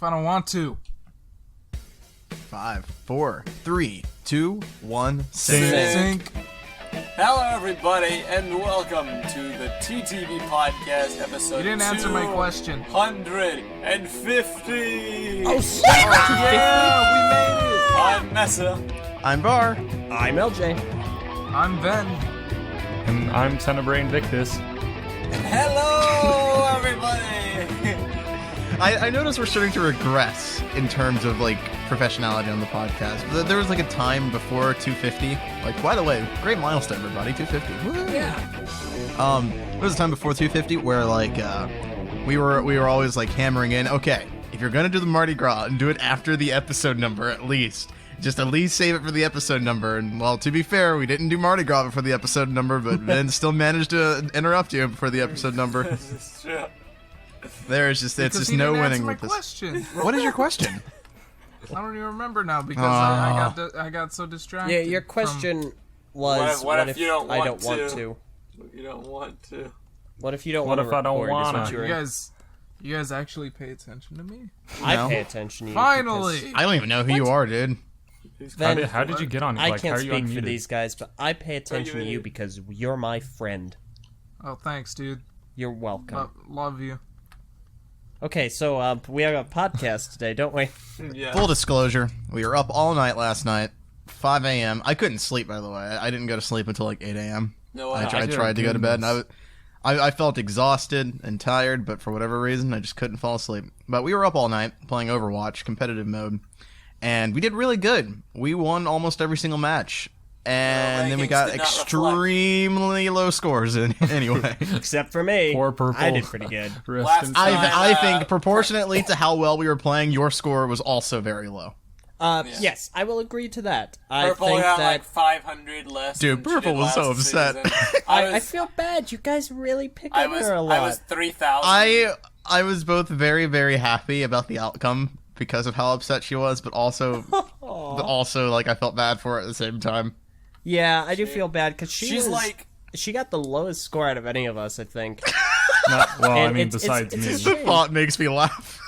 if I don't want to? 5, 4, 3, 2, 1, Sync. Hello, everybody, and welcome to the TTV Podcast episode. You didn't answer my question. 150. Oh, shit! Yeah, we made it. I'm Meso. I'm Bar. I'm Eljay. I'm Ben. And I'm Tenebrae Invictus. Hello, everybody. I noticed we're starting to regress in terms of, like, professionality on the podcast. There was, like, a time before 250. Like, by the way, great milestone, everybody, 250. Woo! Yeah. There was a time before 250 where, like, we were always, like, hammering in, okay, if you're gonna do the Mardi Gras, and do it after the episode number, at least. Just at least save it for the episode number. And, well, to be fair, we didn't do Mardi Gras before the episode number, but Ben still managed to interrupt you before the episode number. This is true. It's just Because no he didn't winning answer with my this. question. What is your question? I don't even remember now because I got so distracted. Yeah, your question was, What if you don't I want don't want to? to? You don't want to. What if you don't What want to if I don't record, is what wanna? you were- You guys actually pay attention to me? I No. pay attention to you. Finally! I don't even know who you are, dude. Then How did you get on? I Like, can't how are you speak for unmuted? these guys, but I pay attention to you muted? because you're my friend. Oh, thanks, dude. You're welcome. Love you. Okay, so we have a podcast today, don't we? Yeah. Full disclosure, we were up all night last night, 5 a.m. I couldn't sleep, by the way. I didn't go to sleep until like 8 a.m. No, I I tried to go to bed, and didn't. I felt exhausted and tired, but for whatever reason, I just couldn't fall asleep. But we were up all night playing Overwatch, competitive mode, and we did really good. We won almost every single match. And then we rankings got did not reflect. extremely low scores anyway. Except for me. Poor Purple. I did pretty good. Rest Last in time- peace. I think proportionately to how well we were playing, your score was also very low. Yes, I will agree to that. I Purple think got that like 500 less. Dude, than she Purple did was so last upset. season. I feel bad. You guys really pick I on was her a lot. 3,000. I was both very, very happy about the outcome because of how upset she was, but also like I felt bad for her at the same time. Yeah, I do feel bad because She's like. she got the lowest score out of any of us, I think. Well, I And mean, it's besides a me. shame. The thought makes me laugh.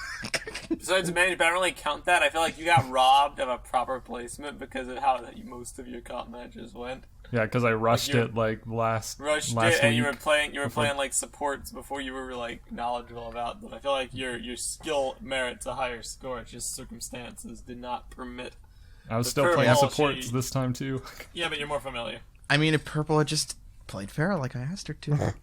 Besides managed, but I don't really count that. I feel like you got robbed of a proper placement because of how most of your comp matches went. Yeah, because I rushed you it like last Rushed week. it, and you were playing like supports before you were like knowledgeable about them. I feel like your skill merits a higher score. It's just circumstances did not permit. I was the still playing Purple, supports she- this time too. Yeah, but you're more familiar. I mean, if Purple had just played fair like I asked her to,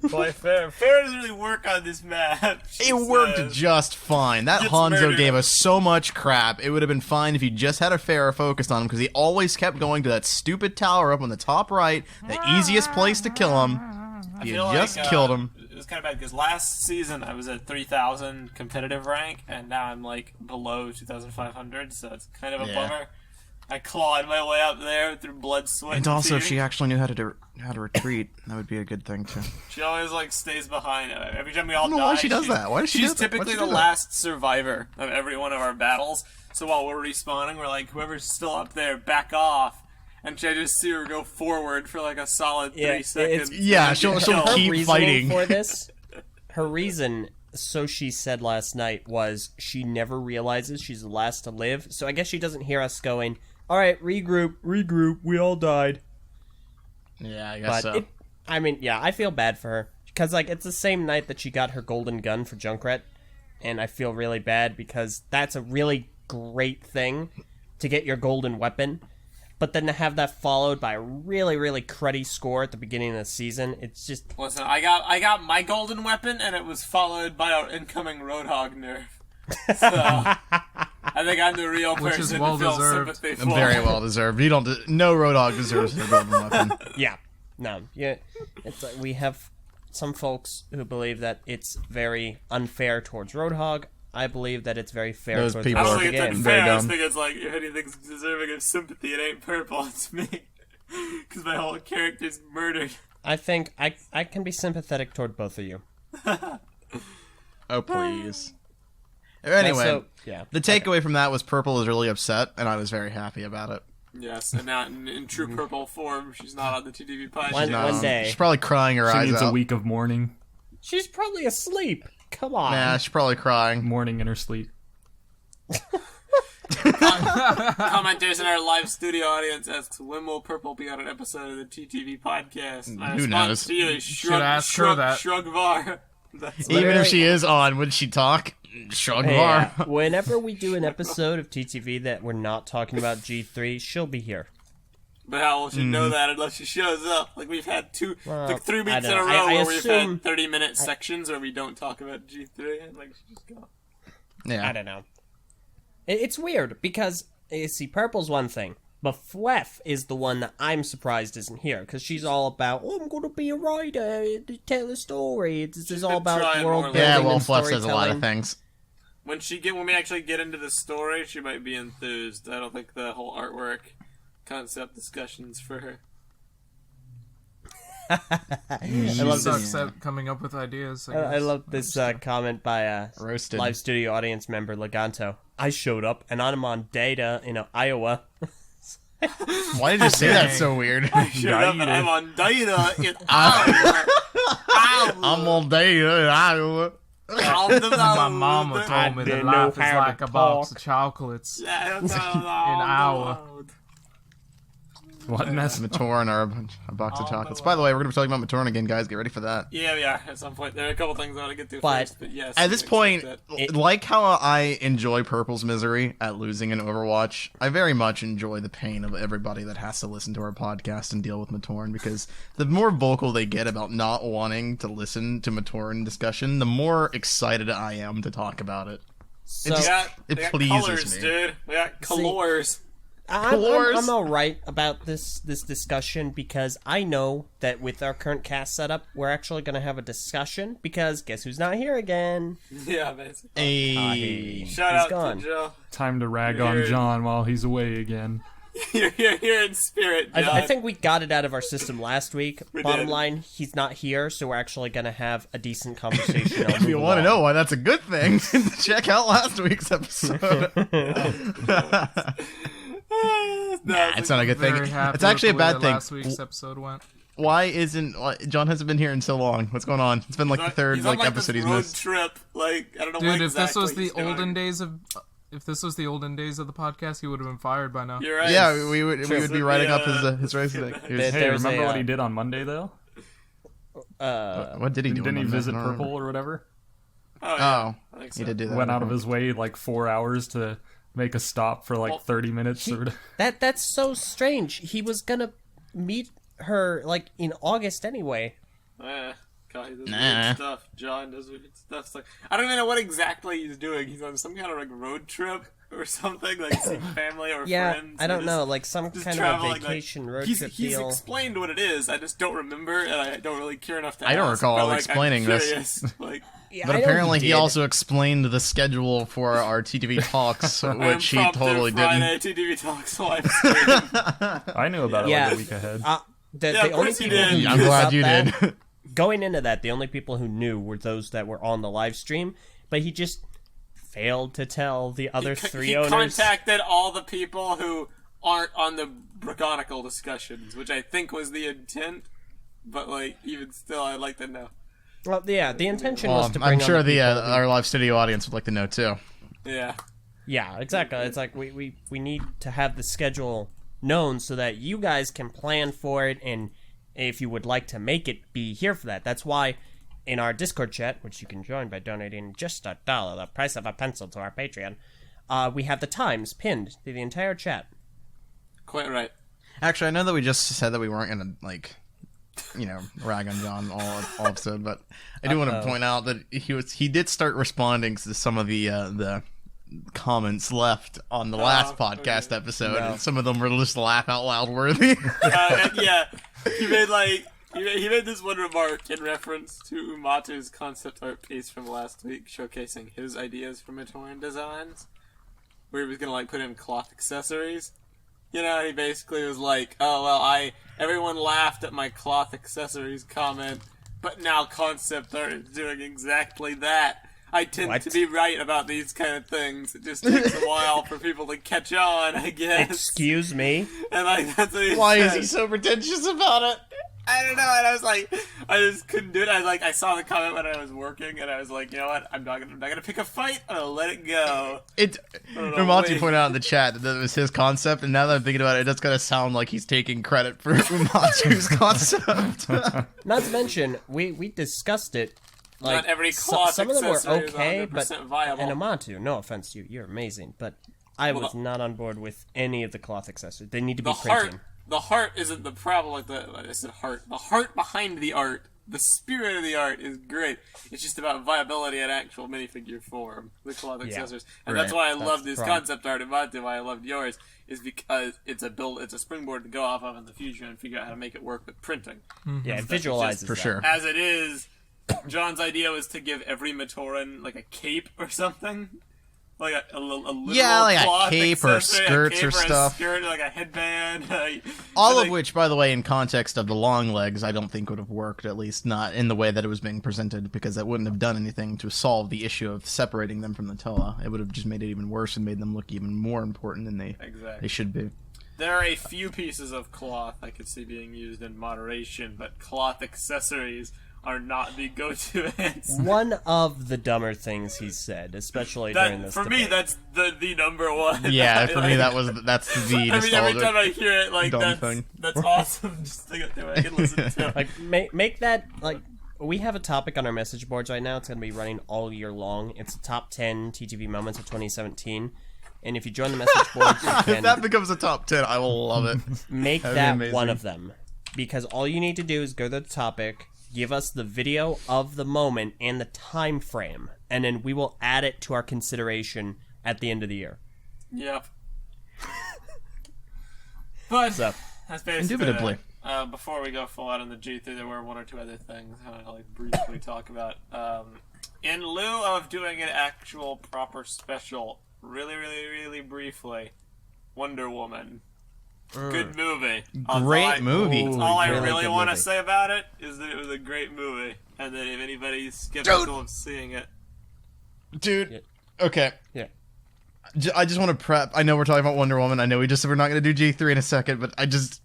Play fair. Fair doesn't really work on this map. it worked just fine. That Gets Hanzo murdered. gave us so much crap. It would have been fine if he just had a fair focused on him because he always kept going to that stupid tower up on the top right, the easiest place to kill him. You feel just like, killed him. It was kind of bad because last season I was at 3,000 competitive rank, and now I'm like below 2,500, so it's kind of a Yeah. bummer. I clawed my way up there through blood, sweat, And also, if tears. she actually knew how to retreat, that would be a good thing too. She always like stays behind. Every time we all I don't know die, why she does that. Why does she She's do that? Why'd typically she the do that? last survivor of every one of our battles. So while we're respawning, we're like, whoever's still up there, back off. And I just see her go forward for like a solid 3 seconds. Yeah, and she'll get she'll killed. keep reasoning fighting. for this, her reason, so she said last night, was she never realizes she's the last to live. So I guess she doesn't hear us going, all right, regroup, we all died. Yeah, I But guess so. I feel bad for her because like it's the same night that she got her golden gun for Junkrat, and I feel really bad because that's a really great thing to get your golden weapon, but then to have that followed by a really, really cruddy score at the beginning of the season, it's just Listen, I got my golden weapon, and it was followed by our incoming Roadhog nerf. So I think I'm the real Which is person well to feel deserved. sympathy for. Very well deserved. You don't. No Roadhog deserves a golden weapon. it's like we have some folks who believe that it's very unfair towards Roadhog. I believe that it's very fair Those towards people I Roadhog don't think it's again. very unfair. I just dumb. think it's like if anything's deserving of sympathy, it ain't Purple. It's me, because my whole character's murdered. I think I can be sympathetic toward both of you. Oh please. Anyway, So, yeah. the takeaway from that was Purple was really upset, and I was very happy about it. Yes, and now in true Purple form, she's not on the TTV podcast. One day. She's probably crying her She eyes needs out. a week of mourning. She's probably asleep. Come on. Nah, she's probably crying. Mourning in her sleep. Commenters in our live studio audience asks, when will purple be on an episode of the TTV podcast? My Who response knows? to you is Should ask her that. shrug var. That's Even like, if she is on, would she talk? Shrug Yeah, bar. whenever we do an episode of TTV that we're not talking about G3, she'll be here. but how will she know that unless she shows up? Like, we've had like 3 I weeks in don't a know. row I where we've assume- had 30-minute sections where we don't talk about G3, and like, she just go. Yeah. I don't know. It's weird because, you see, Purple's one thing, but Fwef is the one that I'm surprised isn't here because she's all about, oh, I'm going to be a writer, to tell a story. It's all been about trying world more building Yeah, and well, Fluff storytelling. says a lot of things. When we actually get into the story, she might be enthused. I don't think the whole artwork concept discussions for her. I She love sucks this. at coming up with ideas. I love this comment by a Roasted. live studio audience member, Leganto. I showed up and I'm on data in Iowa. Why did you say that so weird? Shut up, and I'm on data in Iowa. I'm on day in Iowa. My mama told me that didn't life know is how like to a box talk. of chocolates. In In Iowa. What mess? Matoran or a box of chocolates. By the way, we're going to be talking about Matoran again, guys. Get ready for that. Yeah, we are at some point. There are a couple things I want to get to But first, but yes. At this we point, expect that. like how I enjoy Purple's misery at losing in Overwatch, I very much enjoy the pain of everybody that has to listen to our podcast and deal with Matoran, because the more vocal they get about not wanting to listen to Matoran discussion, the more excited I am to talk about it. So We got pleases colors, me. dude. We got colors. I'm all right about this discussion because I know that with our current cast setup, we're actually going to have a discussion because guess who's not here again? Yeah, basically. Hey. Shout He's out gone. to Joe. Time to rag on John while he's away again. You're here in spirit, John. I think we got it out of our system last week. We Bottom did. line, he's not here, so we're actually going to have a decent conversation. If you want to know why that's a good thing, check out last week's episode. It's not a good thing. Very happy It's actually a with the way bad that thing. Last week's episode went. Why isn't John hasn't been here in so long? What's going on? It's been like the third he's on, episode this he's road missed. trip. Like, I don't know Dude, what if this exactly was the he's doing. olden days of, if this was the olden days of the podcast, he would have been fired by now. You're right. Yeah, we would be writing up his race Yeah. thing. There- Hey, there's remember a, what he did on Monday though? What did he do? Didn't he on that? visit I don't Purple remember. or whatever? Oh, yeah. Oh, I think so. he did do that. Went out of his way like 4 hours to make a stop for like 30 minutes. Or That's so strange. He was going to meet her like in August anyway. God, he does Nah. weird stuff. John does weird stuff. It's like, I don't even know what exactly he's doing. He's on some kind of like road trip or something, like seeing family or Yeah, friends. I don't and know, just- like some just kind of a traveling, like- vacation road he's, trip he's deal. explained what it is. I just don't remember, and I don't really care enough to I don't ask, recall but, like, explaining I'm this. curious. Like, Yeah, But I know apparently he did. also explained the schedule for our TTV talks, which he impromptu totally Friday didn't. TTV Talks live stream. I knew about it Yeah. like a week ahead. The Yeah, of only course you people did. who Yeah, I'm knew glad about you that- did. Going into that, the only people who knew were those that were on the live stream, but he just failed to tell the other three he owners. contacted all the people who aren't on the Brickonicle discussions, which I think was the intent. But like, even still, I'd like to know. Well, yeah, the intention was Well, to bring I'm on sure the people who- our live studio audience would like to know too. Yeah. Yeah, exactly. It's like we need to have the schedule known so that you guys can plan for it, and if you would like to make it, be here for that. That's why in our Discord chat, which you can join by donating just $1, the price of a pencil, to our Patreon, we have the times pinned to the entire chat. Quite right. Actually, I know that we just said that we weren't gonna rag on John all episode, but I do want to point out that he did start responding to some of the comments left on the last podcast episode, and some of them were just laugh out loud worthy. And yeah, he made this one remark in reference to Oomatu's concept art piece from last week, showcasing his ideas for Matoran Designs, where he was gonna like put in cloth accessories. You know, he basically was like, "Oh well, everyone laughed at my cloth accessories comment, but now concept art is doing exactly that. I tend to be right about these kind of things. It just takes a while for people to catch on, I guess." Excuse me? And like that's what he Why is said. he so pretentious about it? I don't know, and I was like, I just couldn't do it. I saw the comment when I was working, and I was like, you know what? I'm not gonna pick a fight. I'm gonna let it go. Uomatu pointed out in the chat that it was his concept, and now that I'm thinking about it, it does kind of sound like he's taking credit for Uomatu's concept. Not to mention, we discussed it. Like, Not every cloth some of them were accessory is okay, 100% but viable. and Uomatu, no offense to you, you're amazing, but I was not on board with any of the cloth accessories. They need to be printed. The heart isn't the problem. Like I said, heart. The heart behind the art, the spirit of the art is great. It's just about viability in actual minifigure form. The cloth accessories, and that's why I love this concept art in Uomatu. Why I loved yours is because it's a springboard to go off of in the future and figure out how to make it work with printing. Yeah, it visualizes for that. sure. As it is, John's idea was to give every Matoran like a cape or something. Like a literal like cloth a cape or accessory, skirts a cape or stuff. A skirt, like a headband. All of which, by the way, in context of the long legs, I don't think would have worked, at least not in the way that it was being presented, because that wouldn't have done anything to solve the issue of separating them from the toa. It would have just made it even worse and made them look even more important than they should be. There are a few pieces of cloth I could see being used in moderation, but cloth accessories are not the go-to answer. One of the dumber things he said, especially during this for debate. me, that's the number one. Yeah, for me that's the nostalgic. Every time I hear it, like thing. that's awesome. Just to get there, I can listen to. Like make that like. We have a topic on our message boards right now. It's going to be running all year long. It's the top 10 TTV moments of 2017. And if you join the message board, you If can that becomes a top 10, I will love it. make That'd that be amazing. one of them. Because all you need to do is go to the topic, give us the video of the moment and the time frame, and then we will add it to our consideration at the end of the year. Yep. But So, that's basically Indubitably. it. Before we go full out on the G3, there were one or two other things I want to like briefly talk about. In lieu of doing an actual proper special, really briefly, Wonder Woman. Good movie. Great movie. All I really really good want to movie. say about it is that it was a great movie, and that if anybody's skeptical of seeing it, Dude, okay. yeah. I just want to prep. I know we're talking about Wonder Woman. I know we just said we're not going to do G3 in a second, but I just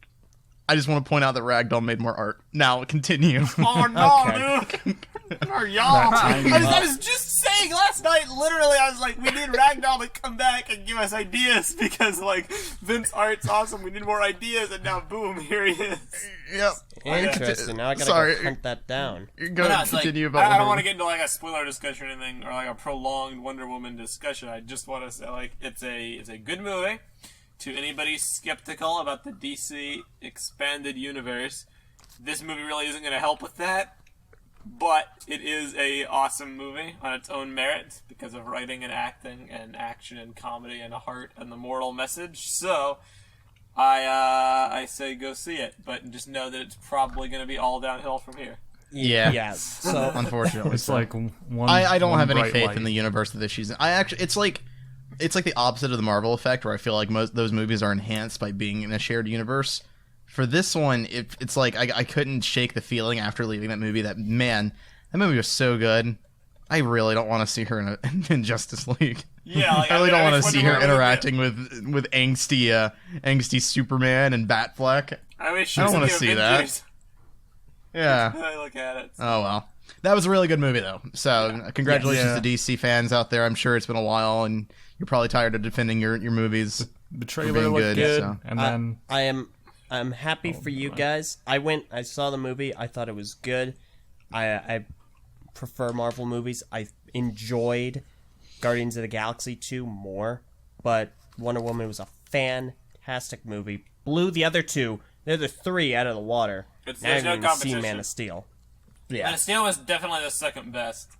want to point out that Ragdoll made more art. Now, continue. oh no, Okay. dude! Or y'all. I was just saying last night, literally, I was like, we need Ragdoll to come back and give us ideas because, like, Vince Art's awesome. We need more ideas, and now, boom, here he is. Yep. Interesting. Now I gotta go hunt that down. Go ahead, continue about I Wonder don't want to Woman. get into like a spoiler discussion or anything, or like a prolonged Wonder Woman discussion. I just want to say, like, it's a good movie. To anybody skeptical about the DC expanded universe, this movie really isn't going to help with that. But it is a awesome movie on its own merits because of writing and acting and action and comedy and heart and the moral message. So I say go see it, but just know that it's probably going to be all downhill from here. Yeah. Yeah. So Unfortunately. It's like one. I don't one have any bright faith light. in the universe that she's in. It's like the opposite of the Marvel effect, where I feel like most those movies are enhanced by being in a shared universe. For this one, it's like I couldn't shake the feeling after leaving that movie that, man, that movie was so good. I really don't want to see her in Justice League. Yeah, like, I really don't want to see her Wonder Woman interacting with angsty Superman and Batfleck. I wish I don't want wanna to see that. Yeah. I look at it. Oh well. That was a really good movie, though. So, congratulations Yeah. to DC fans out there. I'm sure it's been a while, and you're probably tired of defending your movies. The trailer being looked good, good, so. and then I'm happy for you guys. I saw the movie. I thought it was good. I prefer Marvel movies. I enjoyed Guardians of the Galaxy 2 more, but Wonder Woman was a fantastic movie. Blew the other two, the other three out of the water. There's Now no you're gonna see competition. Man of Steel. Man of Steel was definitely the second best.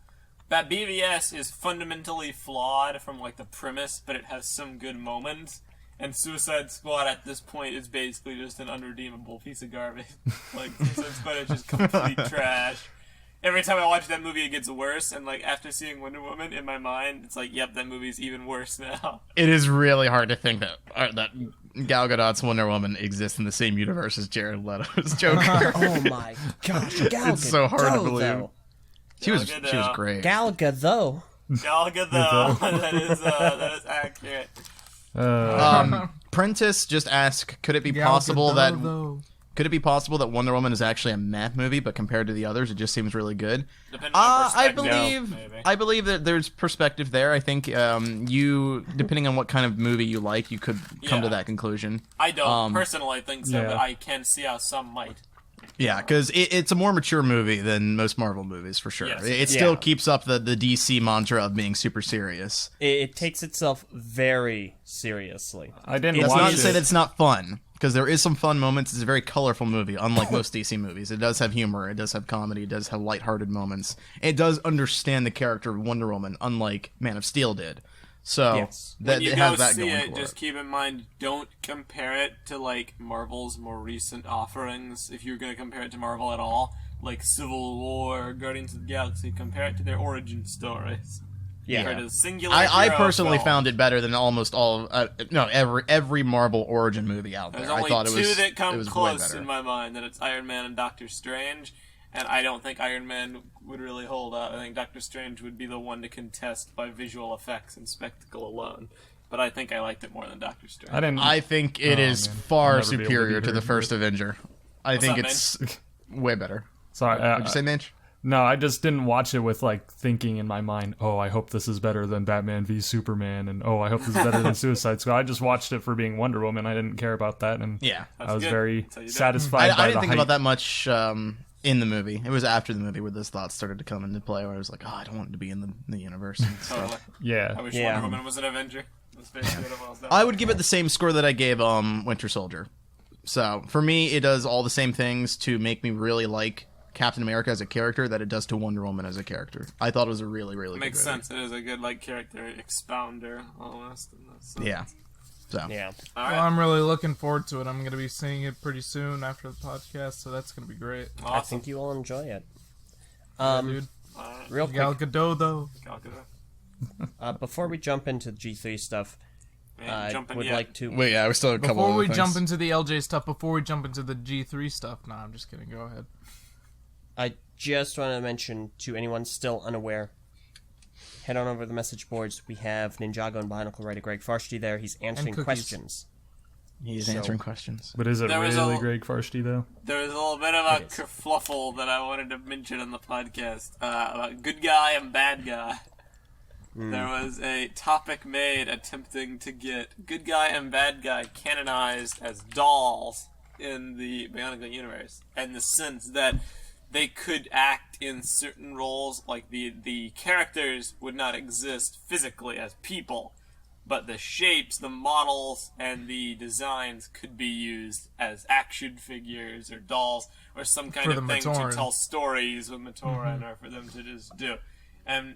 That BVS is fundamentally flawed from like the premise, but it has some good moments. And Suicide Squad at this point is basically just an unredeemable piece of garbage. Like Suicide Squad is just complete trash. Every time I watch that movie, it gets worse. And like after seeing Wonder Woman, in my mind, it's like, yep, that movie's even worse now. It is really hard to think that Gal Gadot's Wonder Woman exists in the same universe as Jared Leto's Joker. Oh my gosh, Gal It's so hard to Gadot, believe. though. She was Gadot. great. Gal Gadot. Gal Gadot, that is accurate. Prentice just asked, could it be Gal possible Gadot, that though. Could it be possible that Wonder Woman is actually a meh movie, but compared to the others, it just seems really good? Depending on I believe that there's perspective there. I think you, depending on what kind of movie you like, you could come to that conclusion. I don't personally think so, but I can see how some might. Yeah, because it's a more mature movie than most Marvel movies, for sure. Yes. It still keeps up the DC mantra of being super serious. It takes itself very seriously. I didn't That's watch not it. to say that it's not fun, because there is some fun moments. It's a very colorful movie, unlike most DC movies. It does have humor, it does have comedy, it does have lighthearted moments. It does understand the character of Wonder Woman, unlike Man of Steel did. So that when you it go has that see going it, for just it. keep in mind, don't compare it to like Marvel's more recent offerings. If you're going to compare it to Marvel at all, like Civil War, Guardians of the Galaxy, compare it to their origin stories. Compare it to the singular I hero personally film. found it better than almost all every Marvel origin movie out there. There's I only thought two it was that come it was way close better. in my mind, that it's Iron Man and Doctor Strange, and I don't think Iron Man would really hold up. I think Doctor Strange would be the one to contest by visual effects and spectacle alone. But I think I liked it more than Doctor Strange. I think it is man. I'll far never be able to superior be to the heard, first Avenger. I think up, it's way better. Sorry, What'd you say, Mitch? no, I just didn't watch it with like thinking in my mind, oh, I hope this is better than Batman v Superman, and oh, I hope this is better than Suicide Squad. I just watched it for being Wonder Woman. I didn't care about that, and Yeah. I was good. very That's how you do it. satisfied by I didn't the think hype. about that much in the movie. It was after the movie where those thoughts started to come into play, where I was like, oh, I don't want it to be in the universe. And Totally. stuff. Yeah, I wish Yeah. Wonder Woman was an Avenger. That's basically what it was. I would give it the same score that I gave Winter Soldier. So for me, it does all the same things to make me really like Captain America as a character that it does to Wonder Woman as a character. I thought it was a really, really Makes good movie. sense. It is a good like character expounder almost. In that sense. Yeah. So Yeah. All Well, right. I'm really looking forward to it. I'm going to be seeing it pretty soon after the podcast, so that's going to be great. I Awesome. think you will enjoy it. Dude, Real Gal quick, Gadot, though. Gal Gadot. before we jump into the G3 stuff, Man, I jumping would yet. like to... wait, yeah, we still have a couple. Before other we things. jump into the LJ stuff, before we jump into the G3 stuff, nah, I'm just kidding. Go ahead. I just want to mention to anyone still unaware, head on over to the message boards. We have Ninjago and Bionicle writer Greg Farshty there. He's answering cookies. questions. He's So- answering questions. but is it There was really a- Greg Farshty though? There was a little bit of a It is. kerfluffle that I wanted to mention on the podcast about good guy and bad guy. There was a topic made attempting to get good guy and bad guy canonized as dolls in the BIONICLE universe, in the sense that they could act in certain roles, like the characters would not exist physically as people, but the shapes, the models, and the designs could be used as action figures or dolls or some kind For of the thing Matoran. to tell stories with Matoran or for them to just do. And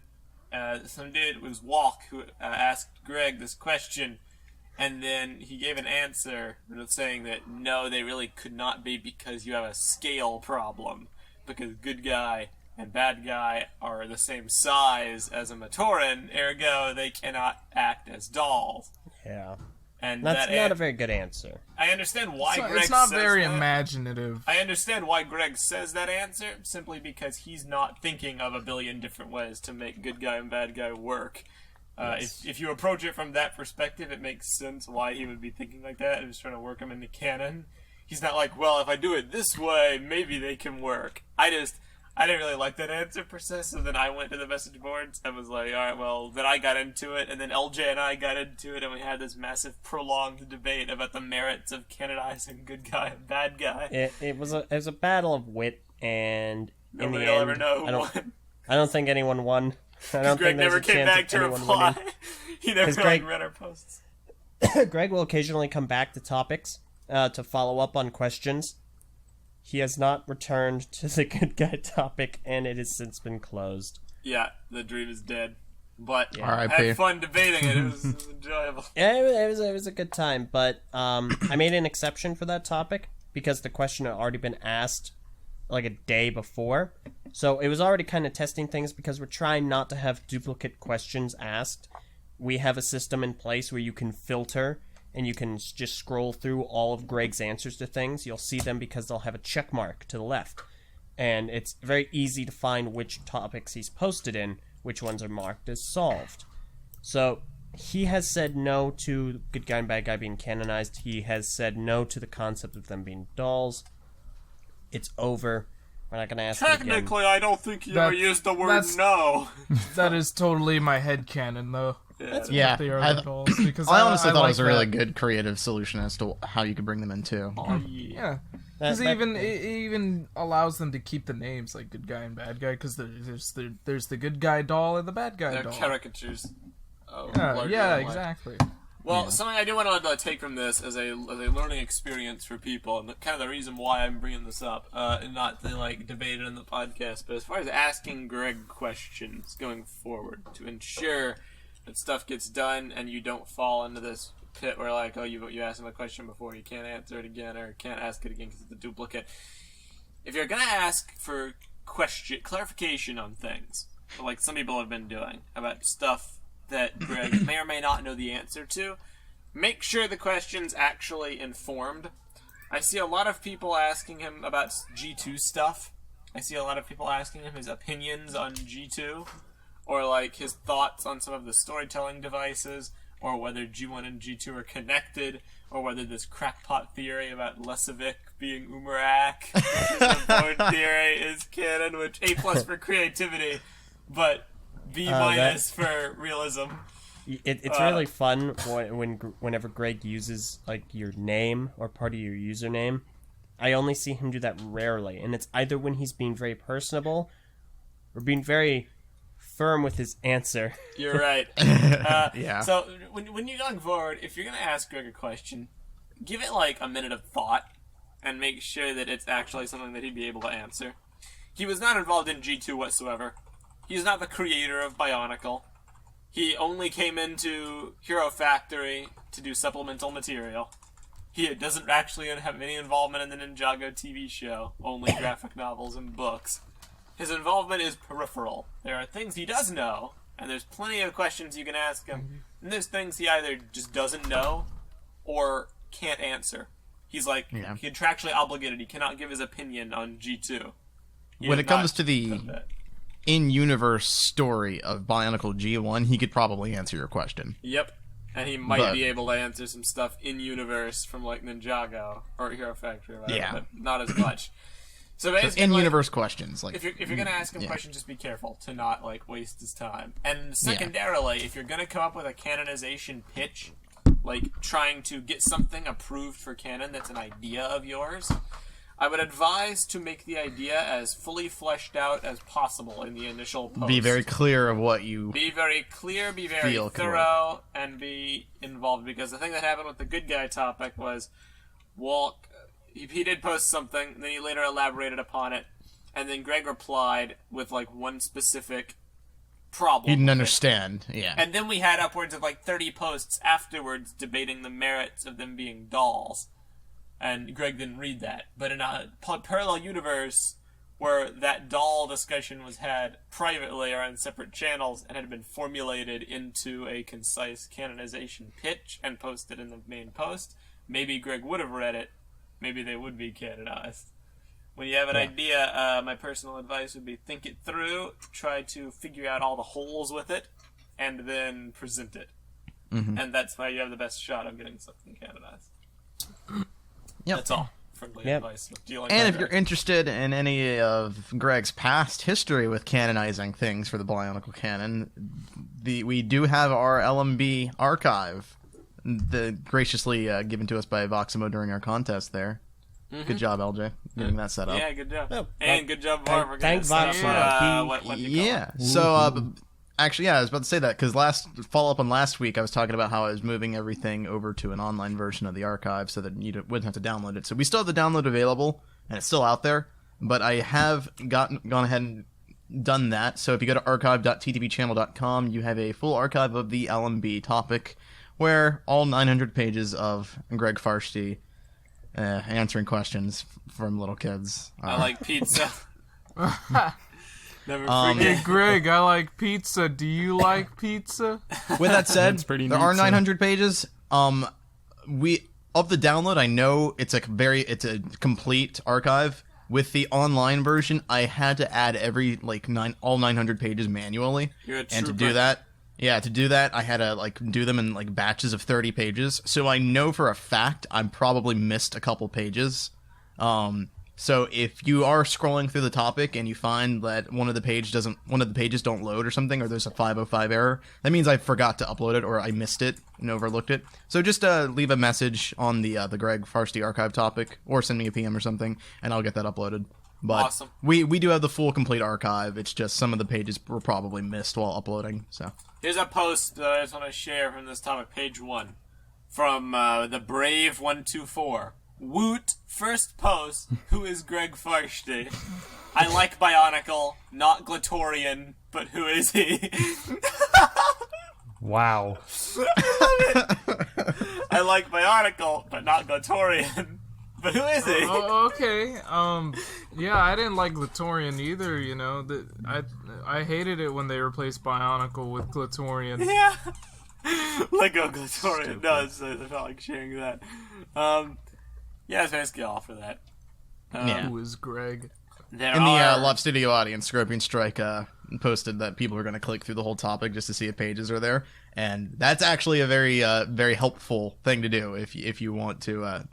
some dude was Walk who asked Greg this question, and then he gave an answer saying that no, they really could not be because you have a scale problem, because good guy and bad guy are the same size as a Matoran, ergo they cannot act as dolls. Yeah. And That's that not a very good answer. I understand why Greg It's not says very that. imaginative. I understand why Greg says that answer, simply because he's not thinking of a billion different ways to make good guy and bad guy work. If you approach it from that perspective, it makes sense why he would be thinking like that and just trying to work them into canon. He's not like, well, if I do it this way, maybe they can work. I didn't really like that answer per se, so then I went to the message boards and was like, alright, well, then I got into it, and then Eljay and I got into it, and we had this massive prolonged debate about the merits of canonizing good guy and bad guy. It was a battle of wit, and in Nobody the will end, ever know who I don't won. I don't think anyone won. I don't Greg think there's never a came chance back of to anyone reply. He never 'Cause Greg- read our posts. winning. Greg will occasionally come back to topics to follow up on questions. He has not returned to the good guy topic, and it has since been closed. Yeah, the dream is dead. But I R.I.P. had fun debating it. It was enjoyable. Yeah, it was a good time, but I made an exception for that topic because the question had already been asked like a day before. So it was already kind of testing things because we're trying not to have duplicate questions asked. We have a system in place where you can filter and you can just scroll through all of Greg's answers to things. You'll see them because they'll have a check mark to the left. And it's very easy to find which topics he's posted in, which ones are marked as solved. So he has said no to good guy and bad guy being canonized. He has said no to the concept of them being dolls. It's over. We're not going to ask it again. Technically, I don't think you ever used the word no. That is totally my headcanon, though. Yeah, The early dolls, because I honestly thought like it was a that. really good creative solution as to how you could bring them in too. Yeah. Because it even allows them to keep the names, like good guy and bad guy, because there's the good guy doll and the bad guy They're doll. caricatures. Yeah, exactly. Well, something I do want to take from this as a learning experience for people, and kind of the reason why I'm bringing this up, and not to debate it in the podcast, but as far as asking Greg questions going forward to ensure that stuff gets done and you don't fall into this pit where you asked him a question before, you can't answer it again or can't ask it again because it's a duplicate. If you're gonna ask for clarification on things, like some people have been doing about stuff that Greg may or may not know the answer to, make sure the question's actually informed. I see a lot of people asking him about G2 stuff. I see a lot of people asking him his opinions on G2, or his thoughts on some of the storytelling devices, or whether G1 and G2 are connected, or whether this crackpot theory about Lesovic being Umarak, the board theory is canon, which A+ for creativity, but B- for realism. It's really fun whenever Greg uses your name or part of your username. I only see him do that rarely, and it's either when he's being very personable or being very firm with his answer. You're right. Yeah. So when you're going forward, if you're going to ask Greg a question, give it a minute of thought and make sure that it's actually something that he'd be able to answer. He was not involved in G2 whatsoever. He's not the creator of BIONICLE. He only came into Hero Factory to do supplemental material. He doesn't actually have any involvement in the Ninjago TV show, only graphic novels and books. His involvement is peripheral. There are things he does know, and there's plenty of questions you can ask him, and there's things he either just doesn't know or can't answer. He's contractually obligated. He cannot give his opinion on G2. When it comes to the in-universe story of BIONICLE G1, he could probably answer your question. Yep. And he might be able to answer some stuff in-universe from, Ninjago or Hero Factory, but not as much. So basically, in-universe questions. If you're going to ask him questions, just be careful to not, waste his time. And secondarily, if you're going to come up with a canonization pitch, trying to get something approved for canon that's an idea of yours, I would advise to make the idea as fully fleshed out as possible in the initial post. Be very clear of what you Be very clear, be very thorough, and be involved. Because the thing that happened with the good guy topic was, he did post something, and then he later elaborated upon it, and then Greg replied with, one specific problem. He didn't understand, yeah. And then we had upwards of, 30 posts afterwards debating the merits of them being dolls. And Greg didn't read that. But in a parallel universe where that doll discussion was had privately or on separate channels and had been formulated into a concise canonization pitch and posted in the main post, maybe Greg would have read it. Maybe they would be canonized. When you have an idea, my personal advice would be think it through, try to figure out all the holes with it, and then present it. Mm-hmm. And that's why you have the best shot of getting something canonized. Yep. That's all. Friendly advice. And if you're interested in any of Greg's past history with canonizing things for the BIONICLE canon, we do have our LMB archive, graciously given to us by Voximo during our contest there. Mm-hmm. Good job, Eljay, getting that set up. Yeah, good job. And good job, Marv, for getting Thank Voximo. So, actually, I was about to say that, because follow-up on last week, I was talking about how I was moving everything over to an online version of the archive so that you wouldn't have to download it. So we still have the download available, and it's still out there, but I have gone ahead and done that. So if you go to archive.ttvchannel.com, you have a full archive of the LMB topic, where all 900 pages of Greg Farshty answering questions from little kids. I like pizza. Never Hey, Greg, I like pizza. Do you like pizza? With that said, pretty there neat, are 900 pages. Of the download, I know it's a complete archive. With the online version, I had to add all 900 pages manually. You're a and to trooper. do that, I had to do them in batches of 30 pages. So I know for a fact I probably missed a couple pages. So if you are scrolling through the topic and you find that one of the pages don't load or something, or there's a 505 error, that means I forgot to upload it or I missed it and overlooked it. So just leave a message on the Greg Farsty archive topic, or send me a PM or something, and I'll get that uploaded. But Awesome. we do have the full complete archive. It's just some of the pages were probably missed while uploading. So Here's a post that I just want to share from this topic, page 1, from the Brave 124. Woot, first post, who is Greg Farsty? I like Bionicle, not Glatorian, but who is he? Wow. I like Bionicle, but not Glatorian. But who is he? Oh, okay. Yeah, I didn't like Glatorian either. You know, I hated it when they replaced Bionicle with Glatorian. Yeah. Lego Glatorian does, so I felt like sharing that. Yeah, it's basically all for that. yeah. Who is Greg? There In the are... Love Studio audience, Scorpion Strike posted that people are going to click through the whole topic just to see if pages are there, and that's actually a very very helpful thing to do if you want to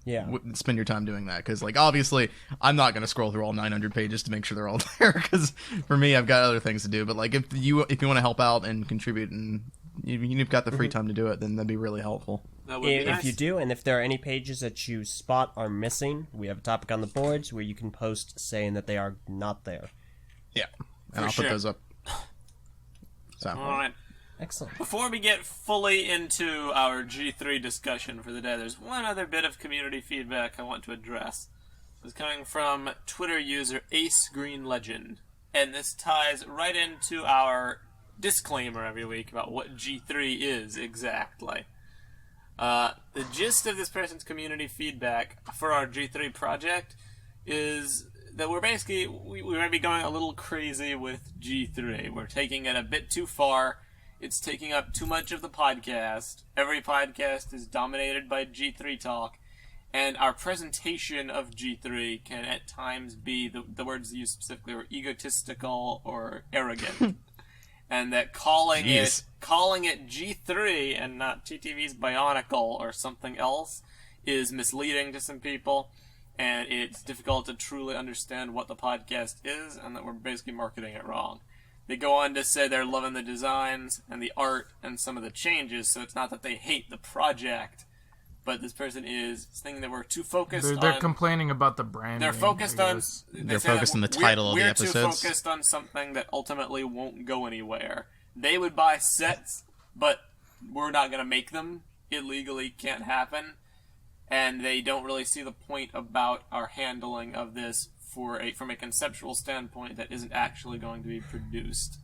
spend your time doing that, because like obviously I'm not going to scroll through all 900 pages to make sure they're all there, because for me I've got other things to do. But like if you want to help out and contribute and you've got the free time to do it, then that'd be really helpful. That would be nice. If you do, and if there are any pages that you spot are missing, we have a topic on the boards where you can post saying that they are not there. Yeah, and I'll sure. put those up. So Alright. Excellent. Before we get fully into our G3 discussion for the day, there's one other bit of community feedback I want to address. It's coming from Twitter user Ace Green Legend, and this ties right into our disclaimer every week about what G3 is exactly. The gist of this person's community feedback for our G3 project is that we're basically, we might be going a little crazy with G3. We're taking it a bit too far. It's taking up too much of the podcast. Every podcast is dominated by G3 talk, and our presentation of G3 can at times be, the words used specifically were egotistical or arrogant. And that calling it G3 and not TTV's Bionicle or something else is misleading to some people, and it's difficult to truly understand what the podcast is, and that we're basically marketing it wrong. They go on to say they're loving the designs and the art and some of the changes, so it's not that they hate the project, but this person is thinking that we're too focused They're complaining about the branding. They're focused on... They're focused on the title of the episodes. We're too focused on something that ultimately won't go anywhere. They would buy sets, but we're not going to make them. It legally can't happen. And they don't really see the point about our handling of this from a conceptual standpoint that isn't actually going to be produced.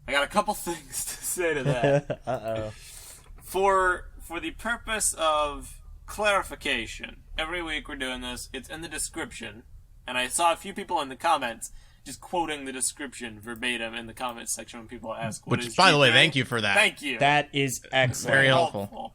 I got a couple things to say to that. Uh-oh. For the purpose of clarification, every week we're doing this, it's in the description, and I saw a few people in the comments just quoting the description verbatim in the comments section when people ask what is Which, by the way, G3. thank you for that. Thank you. That is excellent. Very helpful.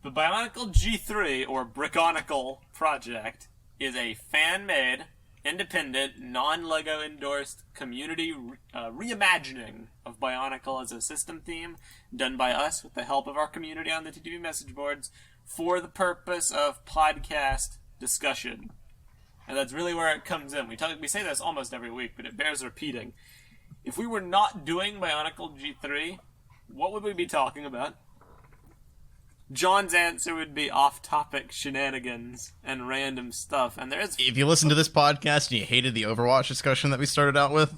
The BIONICLE G3, or Brickonicle project, is a fan-made, independent, non-LEGO endorsed community reimagining of Bionicle as a system theme, done by us with the help of our community on the TTV message boards, for the purpose of podcast discussion. And that's really where it comes in. We say this almost every week, but it bears repeating. If we were not doing Bionicle G3, what would we be talking about? John's answer would be off-topic shenanigans and random stuff, and there's... If you listen to this podcast and you hated the Overwatch discussion that we started out with,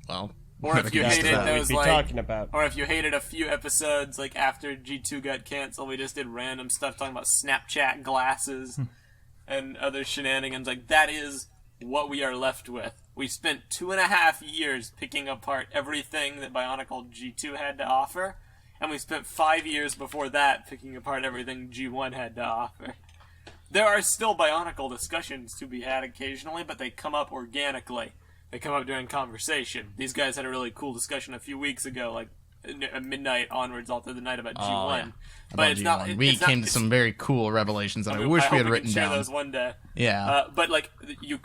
well... Or if you hated those, we'd be talking about. Or if you hated a few episodes, like after G2 got canceled, we just did random stuff talking about Snapchat glasses and other shenanigans. Like, that is what we are left with. We spent 2.5 years picking apart everything that Bionicle G2 had to offer, and we spent 5 years before that picking apart everything G1 had to offer. There are still Bionicle discussions to be had occasionally, but they come up organically. They come up during conversation. These guys had a really cool discussion a few weeks ago, like midnight onwards all through the night about G1. Yeah. But it's not. We came to some very cool revelations that I wish we had written share down. Those one day. Yeah. But like,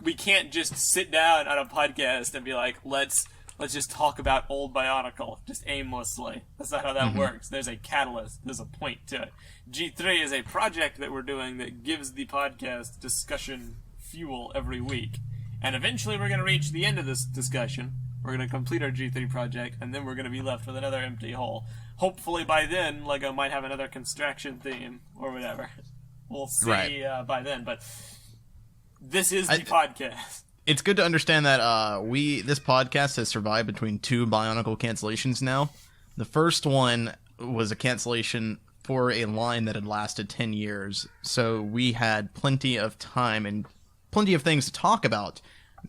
we can't just sit down on a podcast and be like, let's just talk about old Bionicle just aimlessly. That's not how that works. There's a catalyst. There's a point to it. G3 is a project that we're doing that gives the podcast discussion fuel every week. And eventually we're going to reach the end of this discussion. We're going to complete our G3 project, and then we're going to be left with another empty hole. Hopefully by then, LEGO might have another construction theme, or whatever. We'll see by then, but this is the podcast. It's good to understand that this podcast has survived between 2 Bionicle cancellations now. The first one was a cancellation for a line that had lasted 10 years, so we had plenty of time and plenty of things to talk about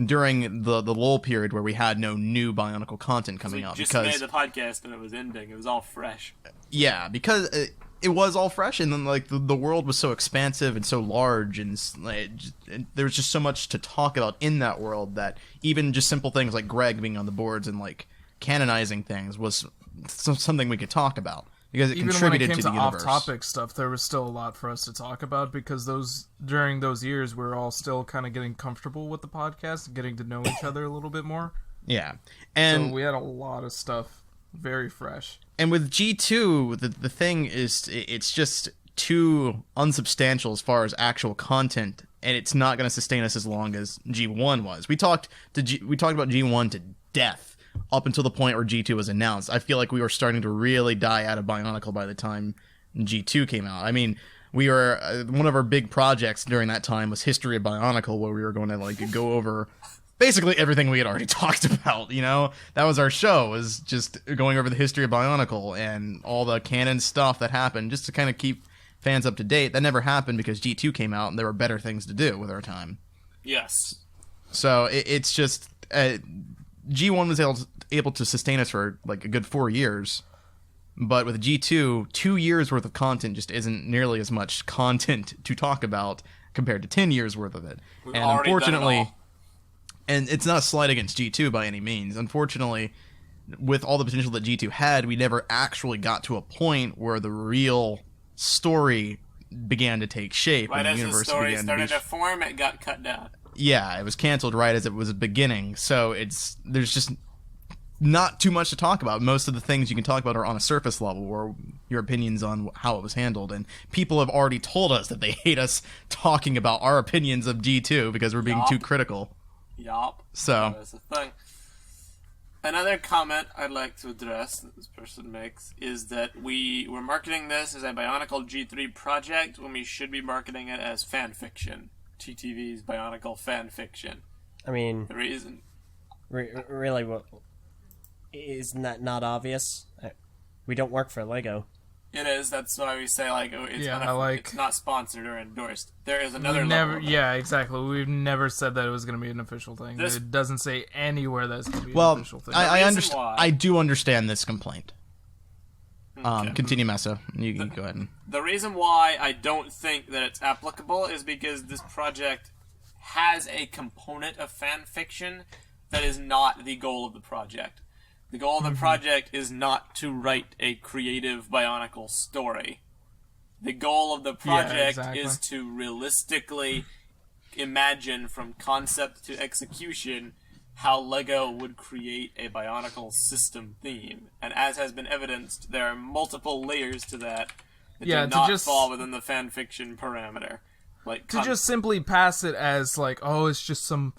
during the lull period where we had no new Bionicle content coming out. Just made the podcast and it was ending. It was all fresh. Yeah, because it was all fresh, and then like the world was so expansive and so large, and there was just so much to talk about in that world that even just simple things like Greg being on the boards and like canonizing things was something we could talk about. Because it even contributed when it to came the to universe. off-topic stuff, there was still a lot for us to talk about because during those years, we were all still kind of getting comfortable with the podcast and getting to know each other a little bit more. Yeah, and so we had a lot of stuff very fresh. And with G2, the thing is, it's just too unsubstantial as far as actual content, and it's not going to sustain us as long as G1 was. We talked about G1 to death. Up until the point where G2 was announced. I feel like we were starting to really die out of Bionicle by the time G2 came out. I mean, we were one of our big projects during that time was History of Bionicle, where we were going to like go over basically everything we had already talked about. You know, that was our show, was just going over the history of Bionicle and all the canon stuff that happened, just to kind of keep fans up to date. That never happened because G2 came out and there were better things to do with our time. Yes. So it's just. G1 was able to sustain us for like a good 4 years, but with G2, 2 years worth of content just isn't nearly as much content to talk about compared to 10 years worth of it. We've and already unfortunately, done it all. And it's not a slight against G2 by any means. Unfortunately, with all the potential that G2 had, we never actually got to a point where the real story began to take shape. Right and the as the universe story began started to to form, it got cut down. Yeah, it was canceled right as it was beginning, so there's just not too much to talk about. Most of the things you can talk about are on a surface level, or your opinions on how it was handled, and people have already told us that they hate us talking about our opinions of G2 because we're being too critical. Yup. So That's the thing. Another comment I'd like to address that this person makes is that we're marketing this as a Bionicle G3 project when we should be marketing it as fan fiction. TTV's Bionicle fan fiction. I mean, The reason... really, what isn't that not obvious? We don't work for LEGO. It is, that's why we say, like, it's, it's not sponsored or endorsed. There is another level. Yeah, exactly. We've never said that it was going to be an official thing. It doesn't say anywhere that it's going to be an official thing. I understand. I do understand this complaint. Okay. Continue, Meso. You can go ahead. The reason why I don't think that it's applicable is because this project has a component of fan fiction that is not the goal of the project. The goal of the project is not to write a creative Bionicle story. The goal of the project is to realistically imagine from concept to execution how LEGO would create a Bionicle system theme. And as has been evidenced, there are multiple layers to that do not fall within the fanfiction parameter. Like to just simply pass it as like, oh, it's just some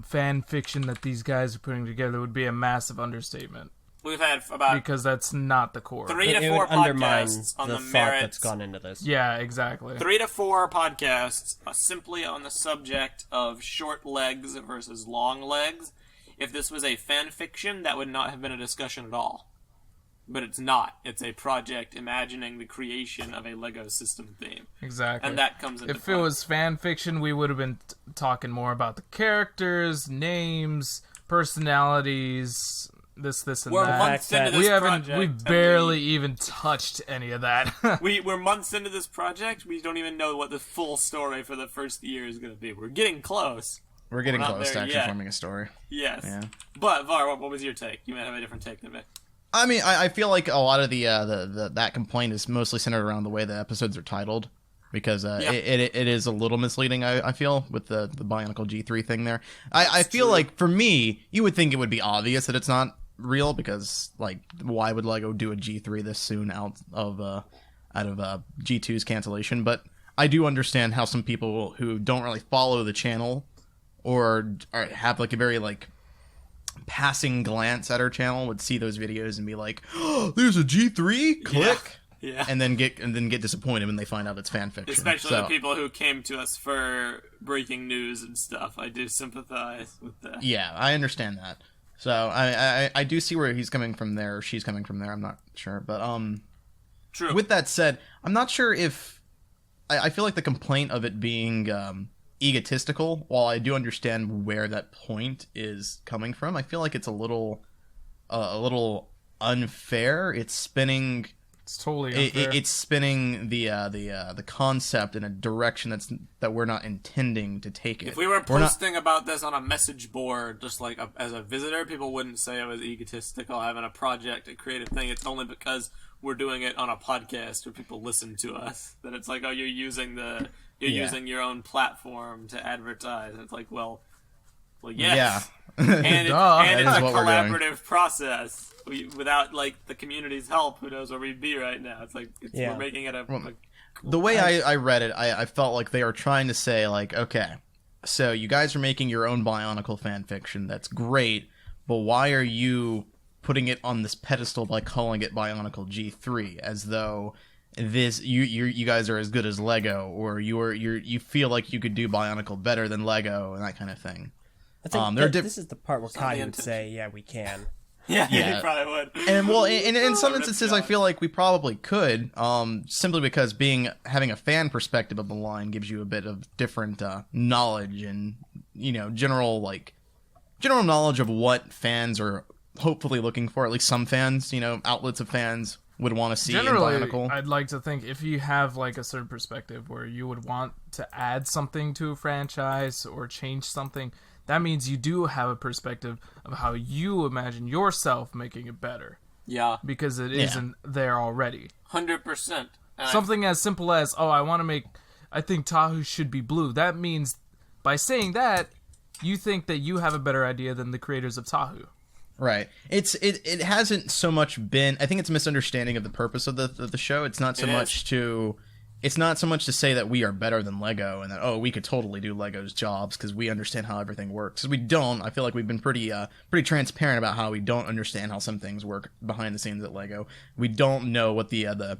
fan fiction that these guys are putting together would be a massive understatement. We've had about because that's not the core. 3 to 4 podcasts on the thought merits that's gone into this. Yeah, exactly. 3 to 4 podcasts simply on the subject of short legs versus long legs. If this was a fan fiction, that would not have been a discussion at all. But it's not. It's a project imagining the creation of a LEGO system theme. Exactly. And that comes into If play. it was fan fiction, we would have been talking more about the characters, names, personalities, this, and We're that. months into this project. We've barely even touched any of that. We're months into this project. We don't even know what the full story for the first year is going to be. We're getting close. We're getting We're not close to there actually yet. forming a story. Yes. Yeah. But, Var, what was your take? You might have a different take than me. I mean, I feel like a lot of the that complaint is mostly centered around the way the episodes are titled, because it is a little misleading. I feel with the Bionicle G3 thing there. I feel like for me, you would think it would be obvious that it's not real, because like why would LEGO do a G3 this soon out of G2's cancellation? But I do understand how some people who don't really follow the channel or have like a very like passing glance at our channel would see those videos and be like, "Oh, there's a G3? Click." Yeah. And then get disappointed when they find out it's fan fiction. Especially the people who came to us for breaking news and stuff. I do sympathize with that. Yeah, I understand that. So I do see where he's coming from there, or she's coming from there. I'm not sure, but True. With that said, I'm not sure if I feel like the complaint of it being egotistical. While I do understand where that point is coming from, I feel like it's a little unfair. It's spinning. It's totally unfair. It's spinning the concept in a direction that we're not intending to take it. If we were posting about this on a message board, just like as a visitor, people wouldn't say I was egotistical having a project, a creative thing. It's only because we're doing it on a podcast where people listen to us that it's like, oh, you're using using your own platform to advertise. And it's like, well, yes. Yeah. And it's a what we're doing. collaborative process. Without like the community's help, who knows where we'd be right now? It's like we're making it the way I read it, I felt like they were trying to say like, okay, so you guys are making your own Bionicle fan fiction. That's great, but why are you putting it on this pedestal by calling it Bionicle G3 as though you guys are as good as Lego, or you feel like you could do Bionicle better than Lego and that kind of thing. I think this is the part where Kai would say, "Yeah, we can." Yeah, he probably would. And well, in some instances, I feel like we probably could, simply because having a fan perspective of the line gives you a bit of different knowledge and general knowledge of what fans are hopefully looking for. At least some fans, outlets of fans would want to see Generally, in Bionicle. I'd like to think if you have like a certain perspective where you would want to add something to a franchise or change something, that means you do have a perspective of how you imagine yourself making it better. Yeah. Because it isn't there already. 100%. Something as simple as, I think Tahu should be blue. That means, by saying that, you think that you have a better idea than the creators of Tahu. Right. It hasn't so much been. I think it's a misunderstanding of the purpose of the show. It's not so much to say that we are better than Lego and that we could totally do Lego's jobs because we understand how everything works. Because we don't. I feel like we've been pretty transparent about how we don't understand how some things work behind the scenes at Lego. We don't know what the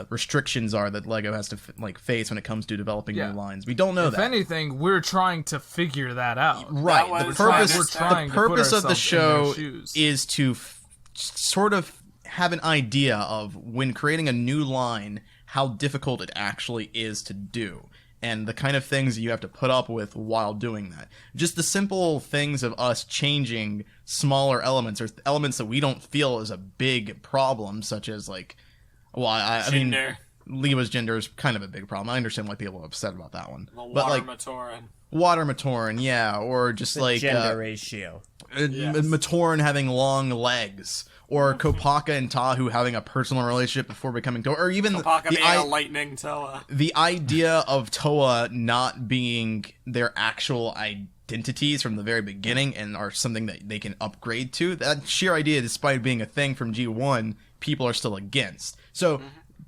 restrictions are that Lego has to face when it comes to developing new lines. We don't know that. If anything, we're trying to figure that out. Right. The purpose of the show is to sort of have an idea of, when creating a new line, how difficult it actually is to do, and the kind of things you have to put up with while doing that. Just the simple things of us changing smaller elements, or elements that we don't feel is a big problem, such as I mean, Lewa's gender is kind of a big problem. I understand why people are upset about that one. Water Matoran, yeah, or just the gender ratio. Matoran having long legs, or Kopaka and Tahu having a personal relationship before becoming Toa, or even Kopaka being a lightning Toa. The idea of Toa not being their actual identities from the very beginning and are something that they can upgrade to. That sheer idea, despite being a thing from G1, people are still against. So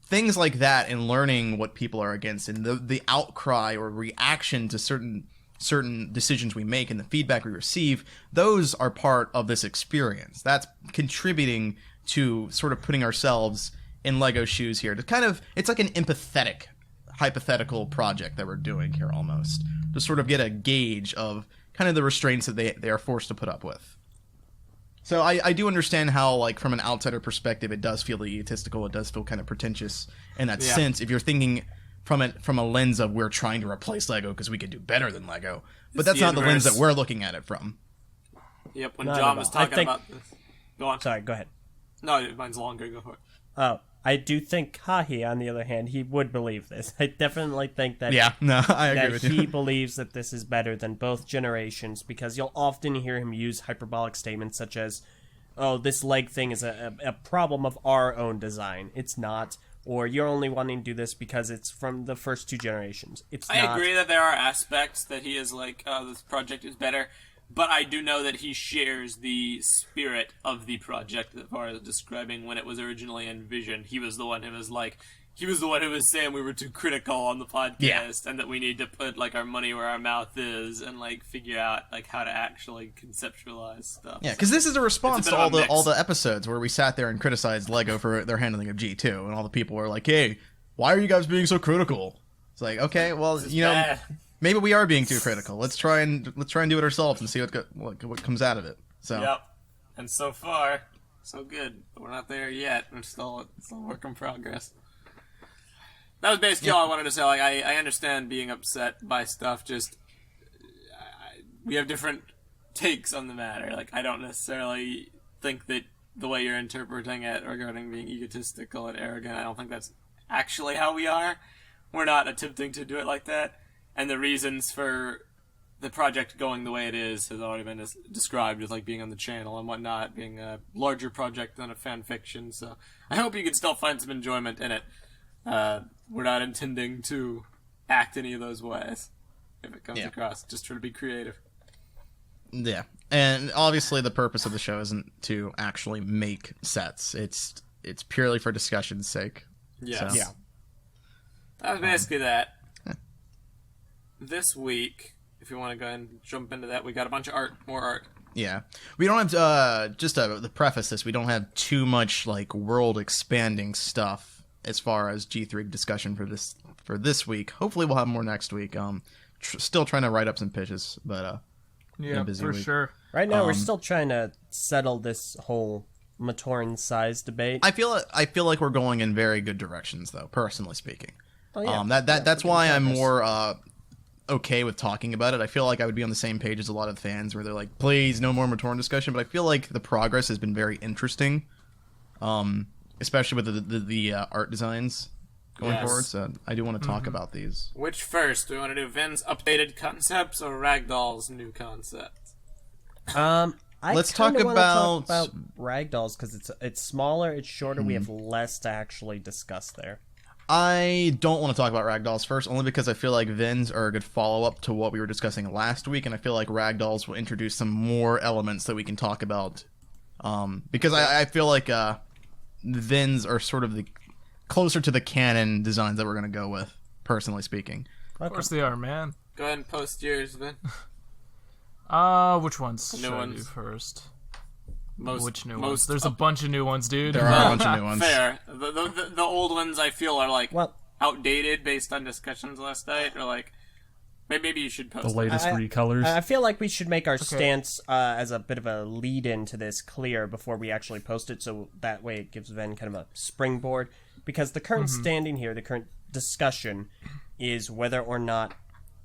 things like that, and learning what people are against, and the outcry or reaction to certain decisions we make and the feedback we receive, those are part of this experience. That's contributing to sort of putting ourselves in Lego shoes here. To kind of, it's like an empathetic, hypothetical project that we're doing here almost, to sort of get a gauge of kind of the restraints that they are forced to put up with. So I do understand how, from an outsider perspective, it does feel egotistical, it does feel kind of pretentious in that sense, if you're thinking from a lens of, we're trying to replace Lego because we could do better than Lego. But that's not the lens that we're looking at it from. Yep, when John was talking about this. Go on. Sorry, go ahead. No, mine's longer, go for it. Oh, I do think Kahi, on the other hand, he would believe this. I definitely think that I agree with you. He believes that this is better than both generations, because you'll often hear him use hyperbolic statements such as, oh, this leg thing is a problem of our own design. It's not. Or you're only wanting to do this because it's from the first two generations. It's not. I agree that there are aspects that he is this project is better, but I do know that he shares the spirit of the project as far as describing when it was originally envisioned. He was the one who was like, he was the one who was saying we were too critical on the podcast, and that we need to put like our money where our mouth is, and like figure out like how to actually conceptualize stuff. Yeah, because this is a response It's a to bit of a all mix. the episodes where we sat there and criticized Lego for their handling of G2, and all the people were like, "Hey, why are you guys being so critical?" It's like, okay, well, you know, bad. maybe we are being too critical. Let's try and do it ourselves and see what comes out of it. So Yep. And so far, so good. But we're not there yet. We're still a work in progress. That was basically all I wanted to say. Like, I understand being upset by stuff. Just we have different takes on the matter. Like, I don't necessarily think that the way you're interpreting it regarding being egotistical and arrogant, I don't think that's actually how we are. We're not attempting to do it like that. And the reasons for the project going the way it is has already been described as like being on the channel and whatnot, being a larger project than a fan fiction. So I hope you can still find some enjoyment in it. We're not intending to act any of those ways if it comes across. Just try to be creative. yeah, and obviously the purpose of the show isn't to actually make sets. It's purely for discussion's sake. Yes. So. Yeah. That was basically that. This week, if you want to go ahead and jump into that, we got a bunch of art, more art. Yeah, we don't have to preface this. We don't have too much like world expanding stuff as far as G3 discussion for this week. Hopefully, we'll have more next week. Still trying to write up some pitches, but Yeah, busy for week. sure. Right now, we're still trying to settle this whole Matoran size debate. I feel like we're going in very good directions, though. Personally speaking, Oh, yeah. that's why I'm more okay with talking about it. I feel like I would be on the same page as a lot of fans where they're like, please, no more Matoran discussion. But I feel like the progress has been very interesting, especially with the art designs going Yes. forward. So I do want to talk about these. Which first? Do we want to do Vin's updated concepts or Ragdoll's new concepts? Let's talk kinda wanna about- talk about Ragdolls because it's smaller, it's shorter. We have less to actually discuss there. I don't want to talk about Ragdolls first, only because I feel like Vins are a good follow-up to what we were discussing last week, and I feel like Ragdolls will introduce some more elements that we can talk about. Because I feel like Vins are sort of the closer to the canon designs that we're going to go with, personally speaking. Of course they are, man. Go ahead and post yours, Vin. Which ones New should I do ones. first? Most, Which new most ones? There's a bunch of new ones, dude. There are a bunch of new ones. fair. The old ones I feel are like Well, outdated based on discussions last night, or like maybe you should post The latest I- recolors. I feel like we should make our stance as a bit of a lead into this clear before we actually post it, so that way it gives Ven kind of a springboard. Because the current standing here, the current discussion, is whether or not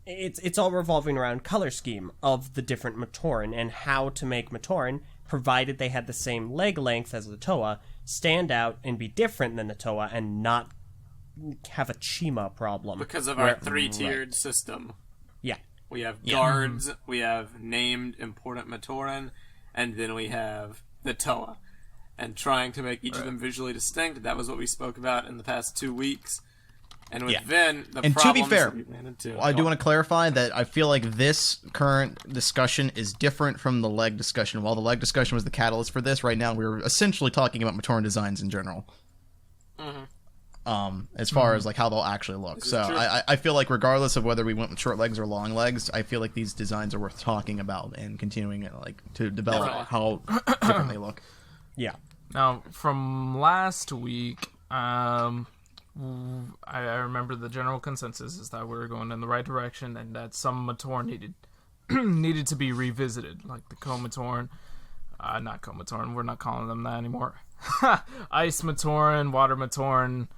it's all revolving around color scheme of the different Matoran and how to make Matoran, provided they had the same leg length as the Toa, stand out and be different than the Toa and not have a Chima problem. because of where- our three-tiered system. Yeah. We have guards, we have named important Matoran, and then we have the Toa. And trying to make each of them visually distinct, that was what we spoke about in the past 2 weeks. And with Vin, the And to be problems fair, that we ran into. I do want to clarify that I feel like this current discussion is different from the leg discussion. While the leg discussion was the catalyst for this, right now we're essentially talking about Matoran designs in general. As far as like how they'll actually look. So true. I feel like regardless of whether we went with short legs or long legs, I feel like these designs are worth talking about and continuing like to develop Definitely. how different they look. Yeah. Now, from last week, I remember the general consensus is that we were going in the right direction and that some Matoran needed to be revisited, like the Komatoran. Not Komatoran, we're not calling them that anymore. Ice Matoran, Water Matoran,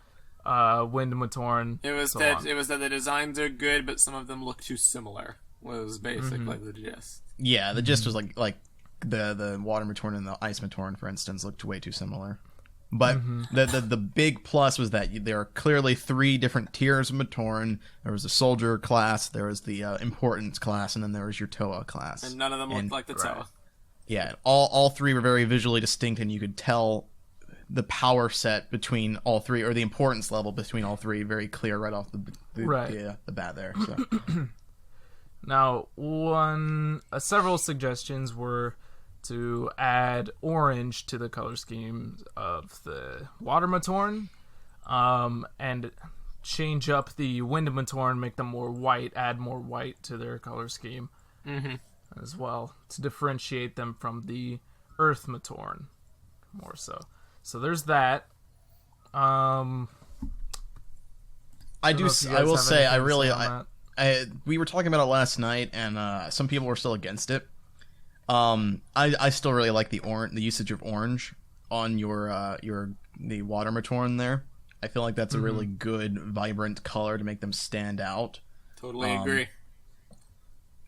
Wind Matoran. It was so that on. it was that the designs are good, but some of them look too similar. Was basically the gist. Yeah, the gist was like the Water Matoran and the Ice Matoran, for instance, looked way too similar. But the big plus was that there are clearly 3 different tiers of Matoran. There was a soldier class, there was the importance class, and then there was your Toa class. And none of them looked like the Toa. Yeah, all 3 were very visually distinct, and you could tell the power set between all 3, or the importance level between all 3, very clear right off the bat there. So. Now, several suggestions were to add orange to the color scheme of the Water Matoran, and change up the Wind Matoran, make them more white, add more white to their color scheme as well to differentiate them from the Earth Matoran more so. So there's that. I will say we were talking about it last night, and some people were still against it. I still really like the usage of orange on the water Matoran there. I feel like that's a really good, vibrant color to make them stand out. Totally agree.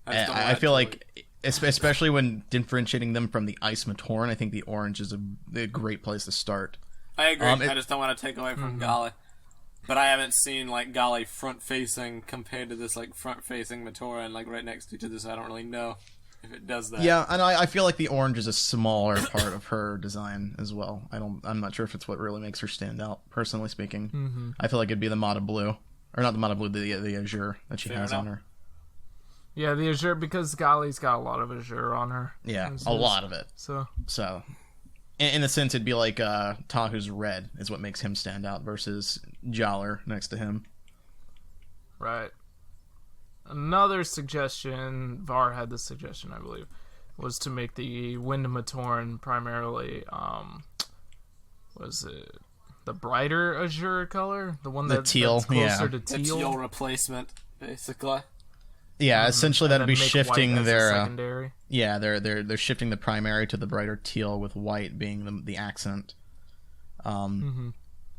I feel like, especially when differentiating them from the Ice Matoran, I think the orange is a great place to start. I agree. I just don't want to take away from Gali. But I haven't seen, like, Gali front-facing compared to this, like, front-facing Matoran, like, right next to each other, so I don't really know if it does that. Yeah, and I feel like the orange is a smaller part of her design as well. I'm not sure if it's what really makes her stand out, personally speaking. I feel like it'd be the Mata Blue. Or not the Mata Blue, the Azure that she has on her. Yeah, the Azure, because Gali's got a lot of Azure on her. Yeah, a lot of it. So in a sense, it'd be like Tahu's red is what makes him stand out versus Jaller next to him. Right. Another suggestion, Var had this suggestion, I believe, was to make the Wind Matoran primarily, was it the brighter azure color? The one that's closer to teal? The teal replacement, basically. Yeah, essentially that'd be shifting their secondary. Yeah, they're shifting the primary to the brighter teal with white being the accent.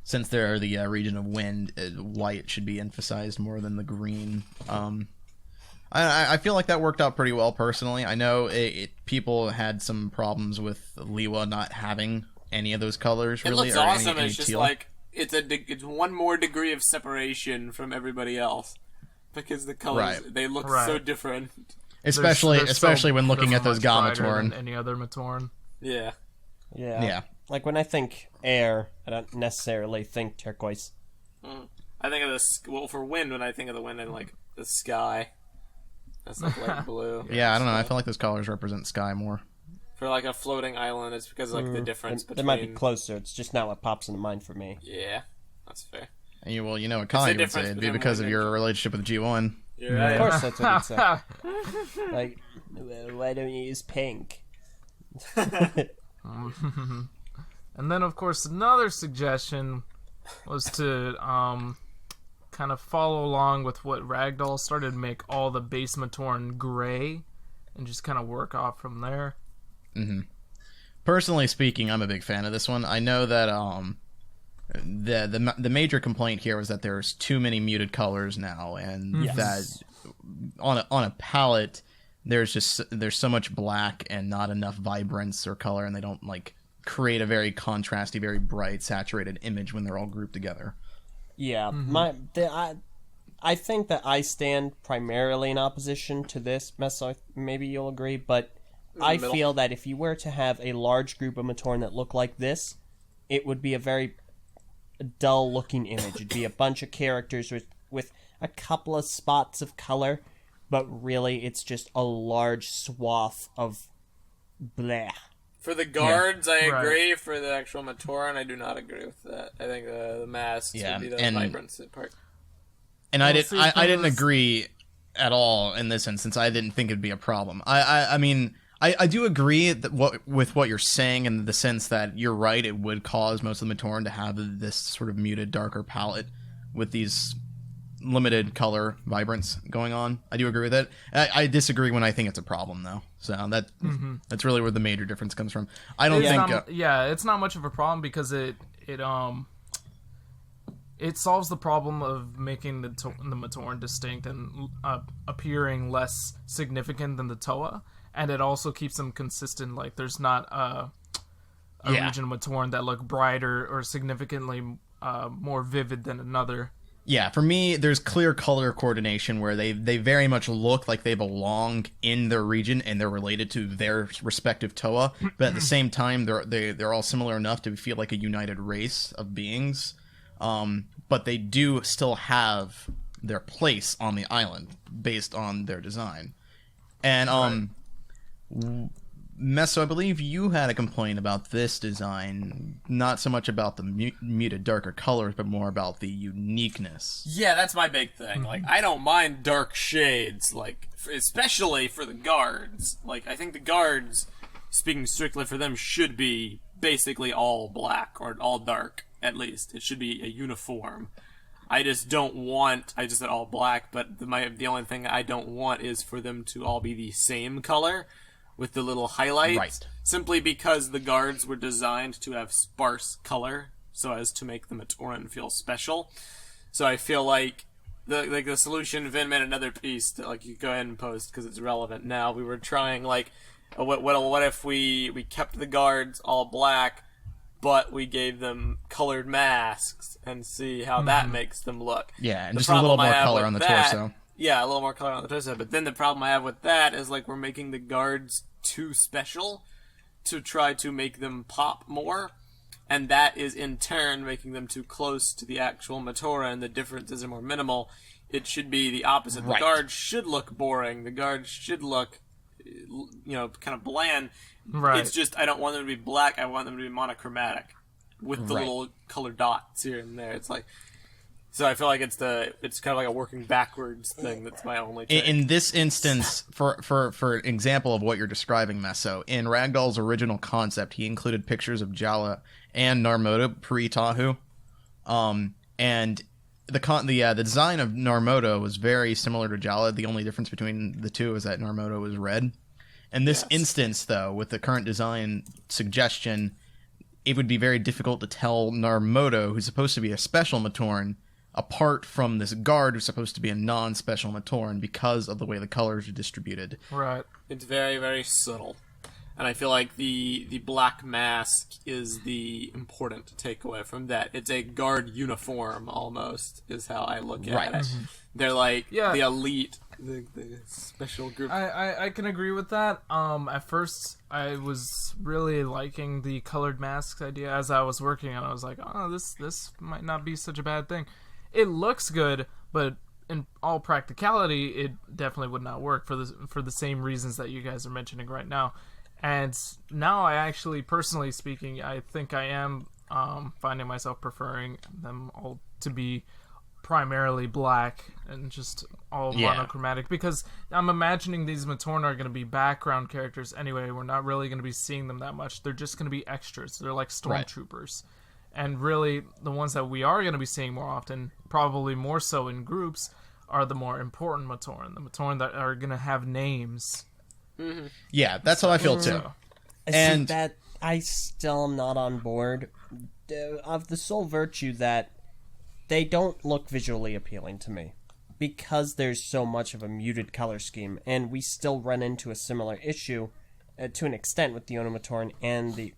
Since they're the region of wind, white should be emphasized more than the green. I feel like that worked out pretty well personally. I know people had some problems with Liwa not having any of those colors. It really, looks awesome. It's just teal. Like it's one more degree of separation from everybody else because the colors they look so different. Especially when looking at those Ga Matoran. Any other Matoran. Yeah. Like when I think air, I don't necessarily think turquoise. I think of for wind, when I think of the wind, and like the sky. That's like light blue. Yeah, I don't know. I feel like those colors represent sky more. For like a floating island, it's because like the difference between. They might be closer. It's just not what pops into mind for me. Yeah, that's fair. And you know what Colin would say. It'd be because of your relationship with G1. Yeah, of course, that's what he'd say. Like, why don't you use pink? And then, of course, another suggestion was to kind of follow along with what Ragdoll started, make all the base Matoran gray and just kind of work off from there. Personally speaking, I'm a big fan of this one. I know that the major complaint here was that there's too many muted colors now, and that on a palette there's so much black and not enough vibrance or color, and they don't like create a very contrasty, very bright, saturated image when they're all grouped together. Yeah, I think that I stand primarily in opposition to this. Meso, maybe you'll agree, but I feel that if you were to have a large group of Matoran that look like this, it would be a very dull-looking image. It'd be a bunch of characters with a couple of spots of color, but really it's just a large swath of bleh. For the guards, I agree. For the actual Matoran, I do not agree with that. I think the masks would be the vibrance part. And I didn't agree at all in this instance. I didn't think it'd be a problem. I mean, I do agree with what you're saying in the sense that you're right. It would cause most of the Matoran to have this sort of muted, darker palette with these limited color vibrance going on. I do agree with it. I disagree when I think it's a problem, though. So that's really where the major difference comes from. I don't think. It's not much of a problem because it solves the problem of making the Matoran distinct and appearing less significant than the Toa, and it also keeps them consistent. Like there's not a region of Matoran that look brighter or significantly more vivid than another. Yeah, for me, there's clear color coordination where they very much look like they belong in their region and they're related to their respective Toa, but at the same time, they're all similar enough to feel like a united race of beings. But they do still have their place on the island based on their design. And Meso, I believe you had a complaint about this design, not so much about the muted darker colors, but more about the uniqueness. Yeah, that's my big thing. Like, I don't mind dark shades, like, especially for the guards. Like, I think the guards, speaking strictly for them, should be basically all black, or all dark, at least. It should be a uniform. I just don't want, I just said all black, but the only thing I don't want is for them to all be the same color, with the little highlights, Right. simply because the guards were designed to have sparse color, so as to make the Matoran feel special. So I feel like the solution, Vin made another piece that, like, you go ahead and post because it's relevant now. We were trying, like, what if we kept the guards all black, but we gave them colored masks and see how that makes them look. Yeah, and The just a little problem I more have color with on the that- torso. Yeah, a little more color on the torso. But then the problem I have with that is, like, we're making the guards too special to try to make them pop more. And that is, in turn, making them too close to the actual Matoran, and the differences are more minimal. It should be the opposite. The Right. guards should look boring. The guards should look, kind of bland. Right. It's just, I don't want them to be black. I want them to be monochromatic with the Right. little colored dots here and there. It's like... So I feel like it's kind of like a working backwards thing. That's my only take. In this instance, for an example of what you're describing, Meso, in Ragdoll's original concept, he included pictures of Jala and Narmoda pre-Tahu, and the design of Narmoda was very similar to Jala. The only difference between the two is that Narmoda was red. In this instance, though, with the current design suggestion, it would be very difficult to tell Narmoda, who's supposed to be a special Matoran, apart from this guard who's supposed to be a non-special Matoran because of the way the colors are distributed. Right. It's very, very subtle. And I feel like the black mask is the important takeaway from that. It's a guard uniform, almost, is how I look at Right. it. They're like Yeah. the elite, the special group. I can agree with that. At first, I was really liking the colored masks idea. As I was working on it, I was like, oh, this might not be such a bad thing. It looks good, but in all practicality, it definitely would not work for the same reasons that you guys are mentioning right now. And now I actually, personally speaking, I think I am finding myself preferring them all to be primarily black and just all monochromatic, because I'm imagining these Matoran are going to be background characters anyway. We're not really going to be seeing them that much. They're just going to be extras. They're like stormtroopers. Right. And really, the ones that we are going to be seeing more often, probably more so in groups, are the more important Matoran. The Matoran that are going to have names. Mm-hmm. Yeah, that's how I feel too. And that I still am not on board of the sole virtue that they don't look visually appealing to me because there's so much of a muted color scheme, and we still run into a similar issue to an extent with the Oomatu and the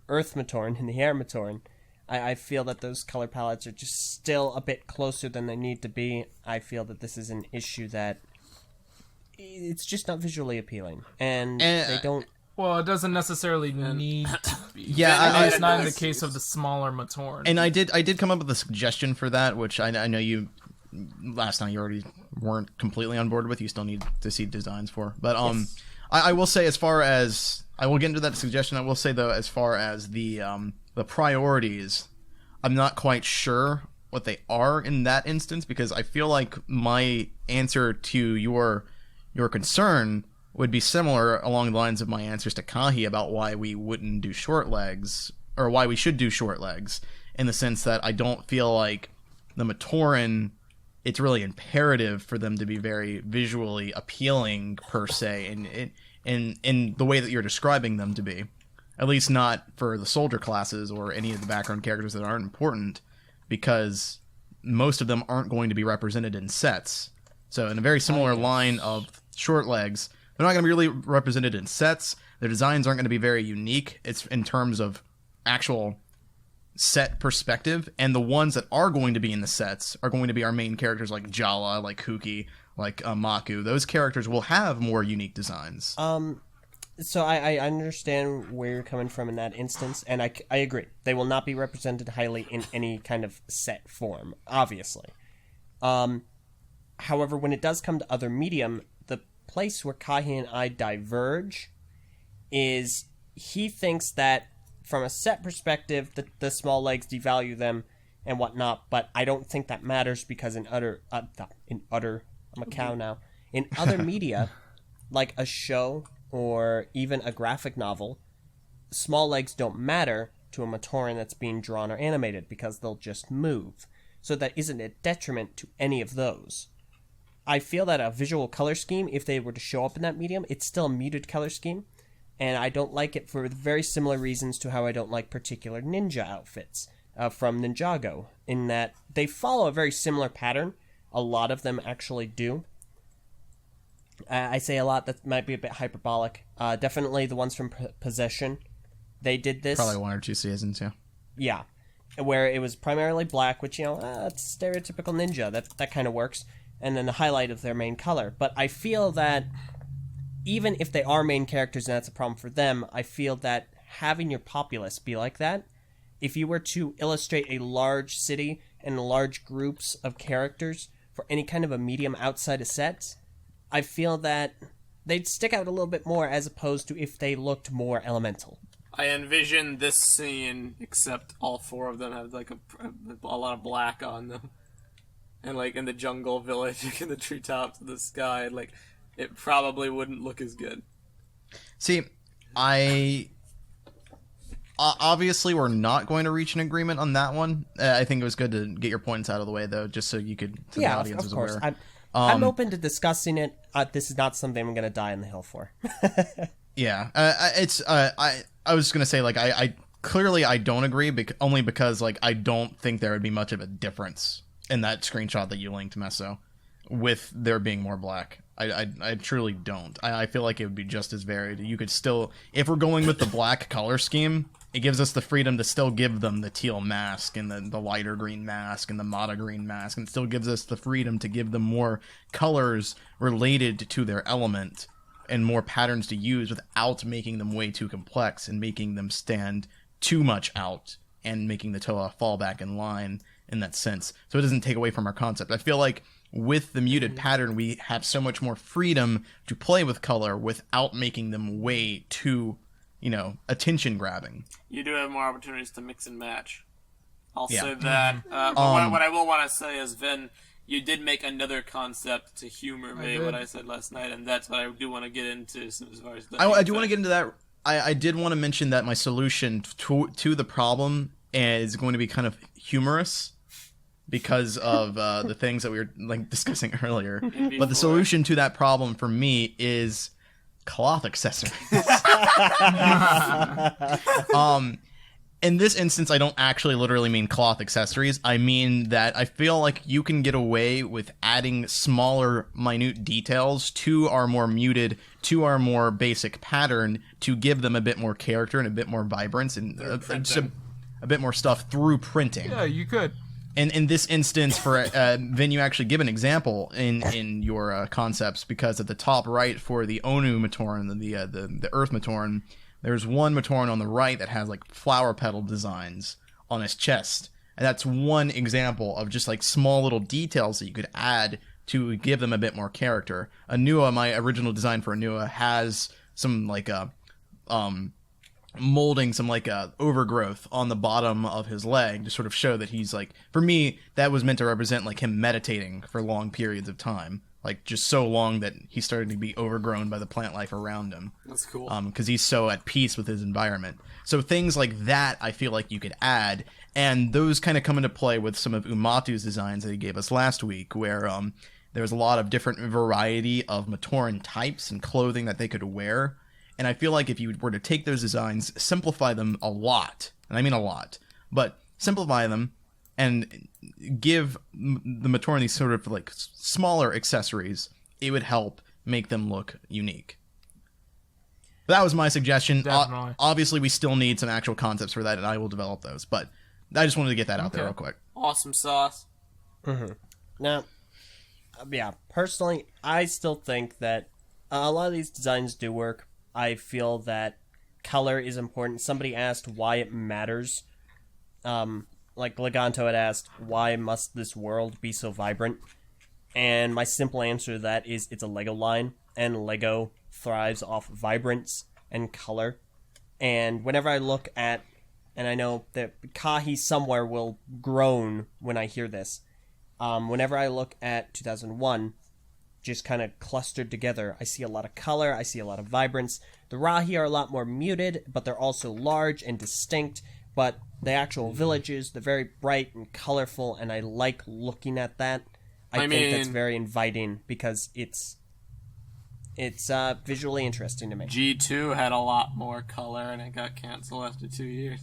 Earth Matoran and the Air Matoran. I feel that those color palettes are just still a bit closer than they need to be. I feel that this is an issue that it's just not visually appealing, and they don't. Well, it doesn't necessarily need to be. Yeah, it's not in the case of the smaller Matoran. And I did come up with a suggestion for that, which I know you last time you already weren't completely on board with. You still need to see designs for, but Yes. I will say, as far as I will get into that suggestion, I will say though, as far as the priorities, I'm not quite sure what they are in that instance, because I feel like my answer to your concern would be similar along the lines of my answers to Kahi about why we wouldn't do short legs, or why we should do short legs, in the sense that I don't feel like the Matoran, it's really imperative for them to be very visually appealing per se, in the way that you're describing them to be. At least not for the soldier classes or any of the background characters that aren't important, because most of them aren't going to be represented in sets. So in a very similar line of short legs, they're not going to be really represented in sets. Their designs aren't going to be very unique. It's in terms of actual set perspective, and the ones that are going to be in the sets are going to be our main characters like Jala, like Huki, like Maku. Those characters will have more unique designs. So I understand where you're coming from in that instance, and I agree. They will not be represented highly in any kind of set form, obviously. However, when it does come to other medium, the place where Kahi and I diverge is he thinks that from a set perspective, the small legs devalue them and whatnot, but I don't think that matters because I'm a cow now. In other media, like a show or even a graphic novel, small legs don't matter to a Matoran that's being drawn or animated because they'll just move. So that isn't a detriment to any of those. I feel that a visual color scheme, if they were to show up in that medium, it's still a muted color scheme, and I don't like it for very similar reasons to how I don't like particular ninja outfits from Ninjago, in that they follow a very similar pattern. A lot of them actually do. I say a lot, that might be a bit hyperbolic. Definitely the ones from Possession, they did this. Probably 1 or 2 seasons, yeah. Yeah, where it was primarily black, which, it's stereotypical ninja. That kind of works. And then the highlight of their main color. But I feel that even if they are main characters and that's a problem for them, I feel that having your populace be like that, if you were to illustrate a large city and large groups of characters for any kind of a medium outside of sets, I feel that they'd stick out a little bit more as opposed to if they looked more elemental. I envision this scene, except all 4 of them have like a lot of black on them. And like in the jungle village, in the treetops of the sky, like it probably wouldn't look as good. See, obviously we're not going to reach an agreement on that one. I think it was good to get your points out of the way, though, just so you could. So yeah, the audience of was course. aware. I'm open to discussing it. This is not something I'm going to die on the hill for. Yeah, I was gonna say, like, I clearly I don't agree, only because like I don't think there would be much of a difference in that screenshot that you linked, Meso, with there being more black. I truly don't. I feel like it would be just as varied. You could still, if we're going with the black color scheme, it gives us the freedom to still give them the teal mask and the lighter green mask and the mata green mask, and it still gives us the freedom to give them more colors related to their element and more patterns to use without making them way too complex and making them stand too much out and making the Toa fall back in line in that sense. So it doesn't take away from our concept. I feel like with the muted pattern, we have so much more freedom to play with color without making them way too, attention grabbing. You do have more opportunities to mix and match. I'll Yeah. say that. But what I will want to say is, Vin, you did make another concept to humor me, what I said last night, and that's what I do want to get into as far as that. I do want to get into that. I did want to mention that my solution to the problem is going to be kind of humorous because of the things that we were discussing earlier. But the solution to that problem for me is cloth accessories. In this instance, I don't actually literally mean cloth accessories. I mean that I feel like you can get away with adding smaller, minute details to our more muted, to our more basic pattern to give them a bit more character and a bit more vibrance and just a bit more stuff through printing. Yeah, you could. And in this instance, for Vin, you actually give an example in your concepts, because at the top right for the Onu Matoran, the Earth Matoran, there's one Matoran on the right that has flower petal designs on his chest. And that's one example of just small little details that you could add to give them a bit more character. Anua, my original design for Anua, has some molding, some overgrowth on the bottom of his leg to sort of show that he's for me, that was meant to represent him meditating for long periods of time. Just so long that he's starting to be overgrown by the plant life around him. That's cool. Because he's so at peace with his environment. So things like that, I feel like you could add, and those kind of come into play with some of Oomatu's designs that he gave us last week, where there's a lot of different variety of Matoran types and clothing that they could wear. And I feel like if you were to take those designs, simplify them a lot, and I mean a lot, but simplify them, and give the Matoran these sort of smaller accessories, it would help make them look unique. That was my suggestion. Definitely. Obviously, we still need some actual concepts for that, and I will develop those. But I just wanted to get that out there real quick. Awesome sauce. Mm-hmm. Now, yeah, personally, I still think that a lot of these designs do work. I feel that color is important. Somebody asked why it matters. Leganto had asked, why must this world be so vibrant? And my simple answer to that is it's a LEGO line, and LEGO thrives off vibrance and color. And whenever I look at, and I know that Kahi somewhere will groan when I hear this, whenever I look at 2001, just kind of clustered together, I see a lot of color, I see a lot of vibrance. The Rahi are a lot more muted, but they're also large and distinct. But the actual villages, they're very bright and colorful, and I like looking at that. I think that's very inviting because it's visually interesting to me. G2 had a lot more color, and it got canceled after 2 years.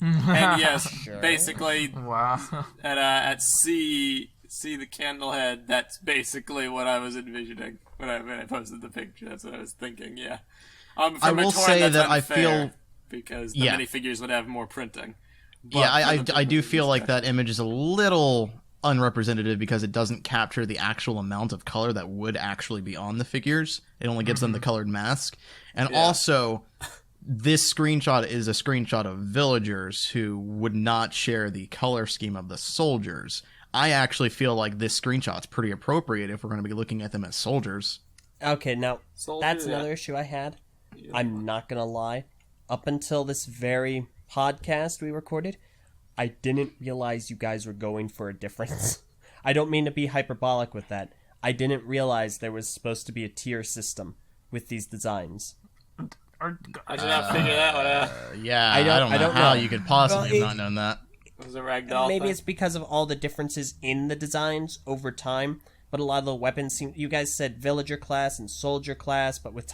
And yes, Sure. basically, Wow. at C the Candlehead, that's basically what I was envisioning when I posted the picture. That's what I was thinking. Yeah. I For will Matoran, say that's that I unfair, feel because the Yeah. minifigures would have more printing. But yeah, for the I do feel like pictures, that image is a little unrepresentative because it doesn't capture the actual amount of color that would actually be on the figures. It only gives them the colored mask. And also, this screenshot is a screenshot of villagers who would not share the color scheme of the soldiers. I actually feel like this screenshot's pretty appropriate if we're going to be looking at them as soldiers. Okay, now, Soldier, that's yeah. another issue I had. I'm not gonna lie. Up until this very podcast we recorded, I didn't realize you guys were going for a difference. I don't mean to be hyperbolic with that. I didn't realize there was supposed to be a tier system with these designs. I did not figure that one out. Yeah, I I don't know how know. you could possibly Well, have not known that. It was a ragdoll Maybe thing. it's because of all the differences in the designs over time, but a lot of the weapons seem... You guys said villager class and soldier class, but with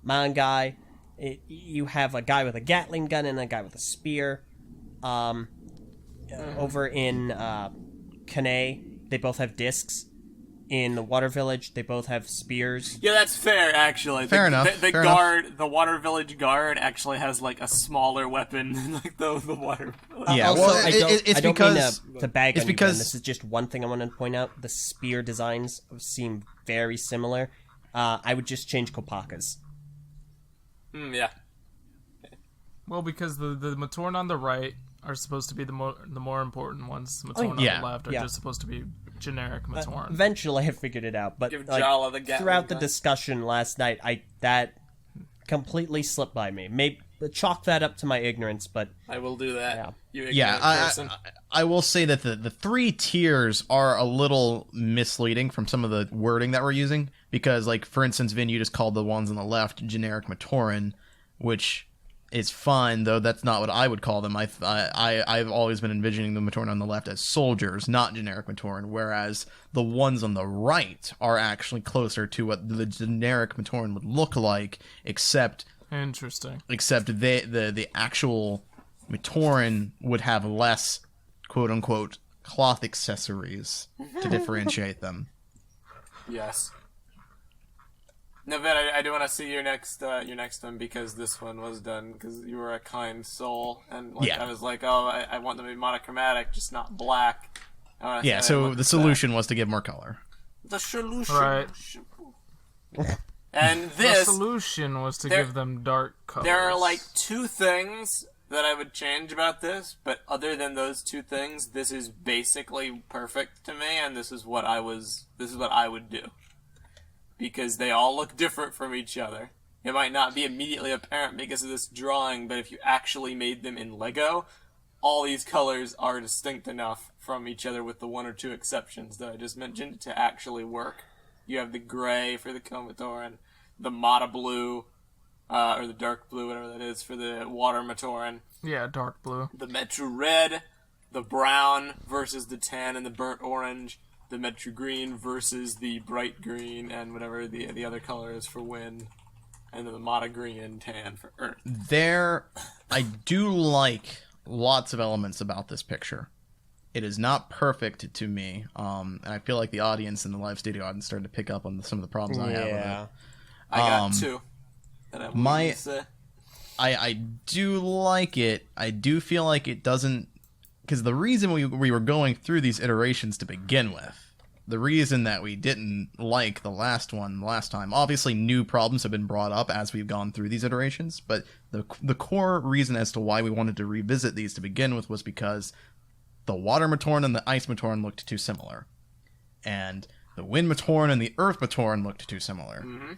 Mangai, you have a guy with a Gatling gun and a guy with a spear. Over in Kane, they both have discs. In the Water Village, they both have spears. Yeah, that's fair, actually. Fair enough, The fair guard, the Water Village guard, actually has like a smaller weapon than like the Water Village. Yeah, Also, well, I don't because mean to bag it's on you, because- Ben. This is just one thing I want to point out. The spear designs seem very similar. I would just change Kopaka's. Yeah. Well, because the Matoran on the right are supposed to be the more important ones. The Matoran yeah, on the left are yeah. just supposed to be generic Matoran. Eventually, I figured it out, but Give like, Jala the Gatling throughout the gun. discussion last night, that completely slipped by me. Maybe chalk that up to my ignorance, but I will do that. Yeah. You ignorant Yeah, person. I will say that the three tiers are a little misleading from some of the wording that we're using. Because, like, for instance, Vin, you just called the ones on the left generic Matoran, which is fine, though that's not what I would call them. I've always been envisioning the Matoran on the left as soldiers, not generic Matoran, whereas the ones on the right are actually closer to what the generic Matoran would look like, except Interesting. the actual Matoran would have less quote-unquote cloth accessories to differentiate them. Yes. No, Ben, I do want to see your next one because this one was done because you were a kind soul, and like, Yeah. I was like, oh, I want them to be monochromatic, just not black. Yeah, so the solution was to give more color. The solution. Right. And The this, solution was to there- give them dark colors. there are like two things that I would change about this, but other than those two things, this is basically perfect to me, and this is what I would do. Because they all look different from each other. It might not be immediately apparent because of this drawing, but if you actually made them in LEGO, all these colors are distinct enough from each other with the one or two exceptions that I just mentioned to actually work. You have the gray for the Komatoran, the Mata blue, or the dark blue, whatever that is, for the Water Matoran, Yeah, dark blue. the Metro red, the brown versus the tan and the burnt orange, the Metro green versus the bright green, and whatever the other color is for wind, and then the Mata green and tan for earth. I do like lots of elements about this picture. It is not perfect to me, and I feel like the audience in the live studio audience started to pick up on some of the problems I have with it. I got two. That I wanted to say. I do like it. I do feel like it doesn't... Because the reason we were going through these iterations to begin with, the reason that we didn't like the last time, obviously new problems have been brought up as we've gone through these iterations, but the core reason as to why we wanted to revisit these to begin with was because the Water Matoran and the Ice Matoran looked too similar. And the Wind Matoran and the Earth Matoran looked too similar. Mm-hmm.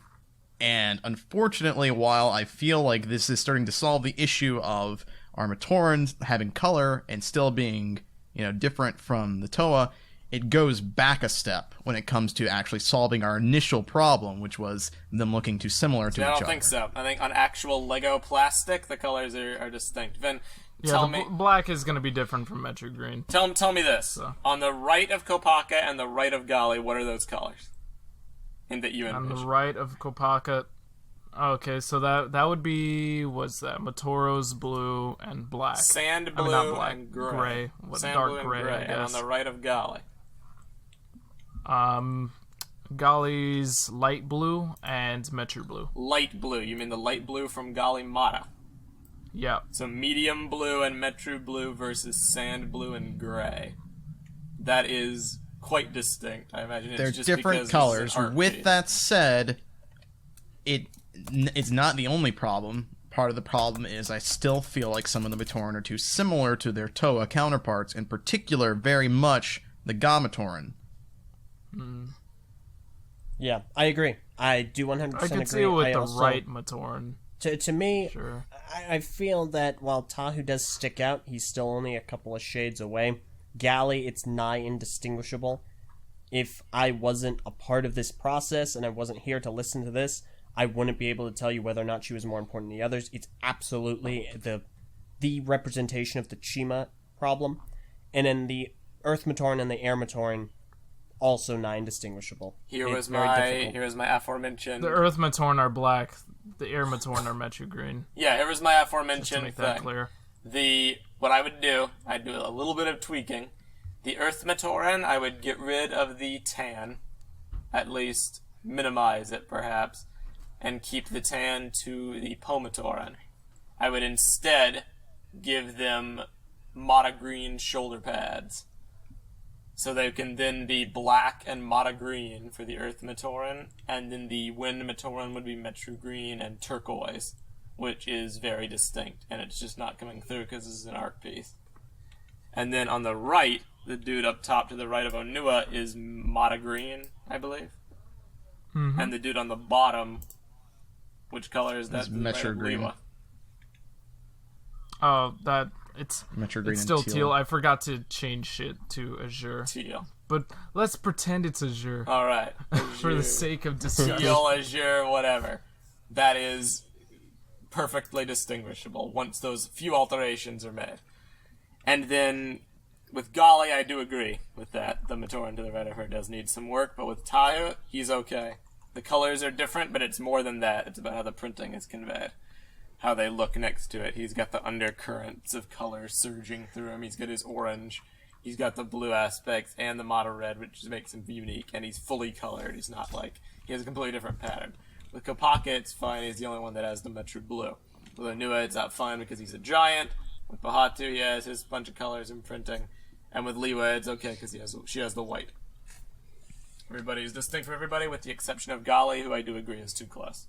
And unfortunately, while I feel like this is starting to solve the issue of our Matorans having color and still being, different from the Toa, it goes back a step when it comes to actually solving our initial problem, which was them looking too similar to each other. I don't think so. I think on actual Lego plastic, the colors are distinct. Vin, tell me... black is going to be different from Metro Green. Tell me this. On the right of Kopaka and the right of Gali, what are those colors? And that you envision? On the right of Kopaka... Okay, so that would be... What's that? Matoro's blue and black. Sand blue not black, and gray. Gray. Sand dark blue and gray, gray. I guess. And on the right of Gali. Gali's light blue and Metro blue. Light blue. You mean the light blue from Gali Mata? Yeah. So medium blue and Metro blue versus sand blue and gray. That is quite distinct. I imagine it's They're just different because colors. this is an art With piece. that said, it's not the only problem. Part of the problem is I still feel like some of the Matoran are too similar to their Toa counterparts, in particular, very much the Gamatoran. Yeah, I agree. I do 100% I agree. could see it with I the also, right Matoran. To me, Sure. I feel that while Tahu does stick out, he's still only a couple of shades away. Gali, it's nigh indistinguishable. If I wasn't a part of this process and I wasn't here to listen to this, I wouldn't be able to tell you whether or not she was more important than the others. It's absolutely the representation of the Chima problem. And then the Earth Matoran and the Air Matoran, also nigh indistinguishable. Here It's was very difficult. my aforementioned... The Earth Matoran are black. The Air Matoran are Metro Green. Yeah, here was my Just to aforementioned make that thing. clear. What I would do, I'd do a little bit of tweaking. The Earth Matoran, I would get rid of the tan, at least minimize it perhaps, and keep the tan to the Pomatoran. I would instead give them Mata Green shoulder pads, so they can then be black and Mata Green for the Earth Matoran, and then the Wind Matoran would be Metro Green and turquoise, which is very distinct, and it's just not coming through because this is an art piece. And then on the right, the dude up top to the right of Onua is Mata Green, I believe. Mm-hmm. And the dude on the bottom, which color is that? It's Metro Green. Lewa? Oh, it's Metro Green it's and still teal. teal. I forgot to change it to azure. Teal. But let's pretend it's azure Alright. for the sake of discussion. Teal, azure, whatever. That is perfectly distinguishable once those few alterations are made. And then with Gali, I do agree with that. The Matoran to the right of her does need some work, but with Tahu, he's okay. The colors are different, but it's more than that. It's about how the printing is conveyed. How they look next to it. He's got the undercurrents of color surging through him. He's got his orange. He's got the blue aspects and the Mata red, which makes him unique. And he's fully colored. He's not like... He has a completely different pattern. With Kopaka, it's fine. He's the only one that has the Metro blue. With Onua, it's not fine because he's a giant. With Bahatu, he has his bunch of colors and printing. And with Lewa, it's okay because she has the white. Everybody's distinct from everybody, with the exception of Gali, who I do agree is too close.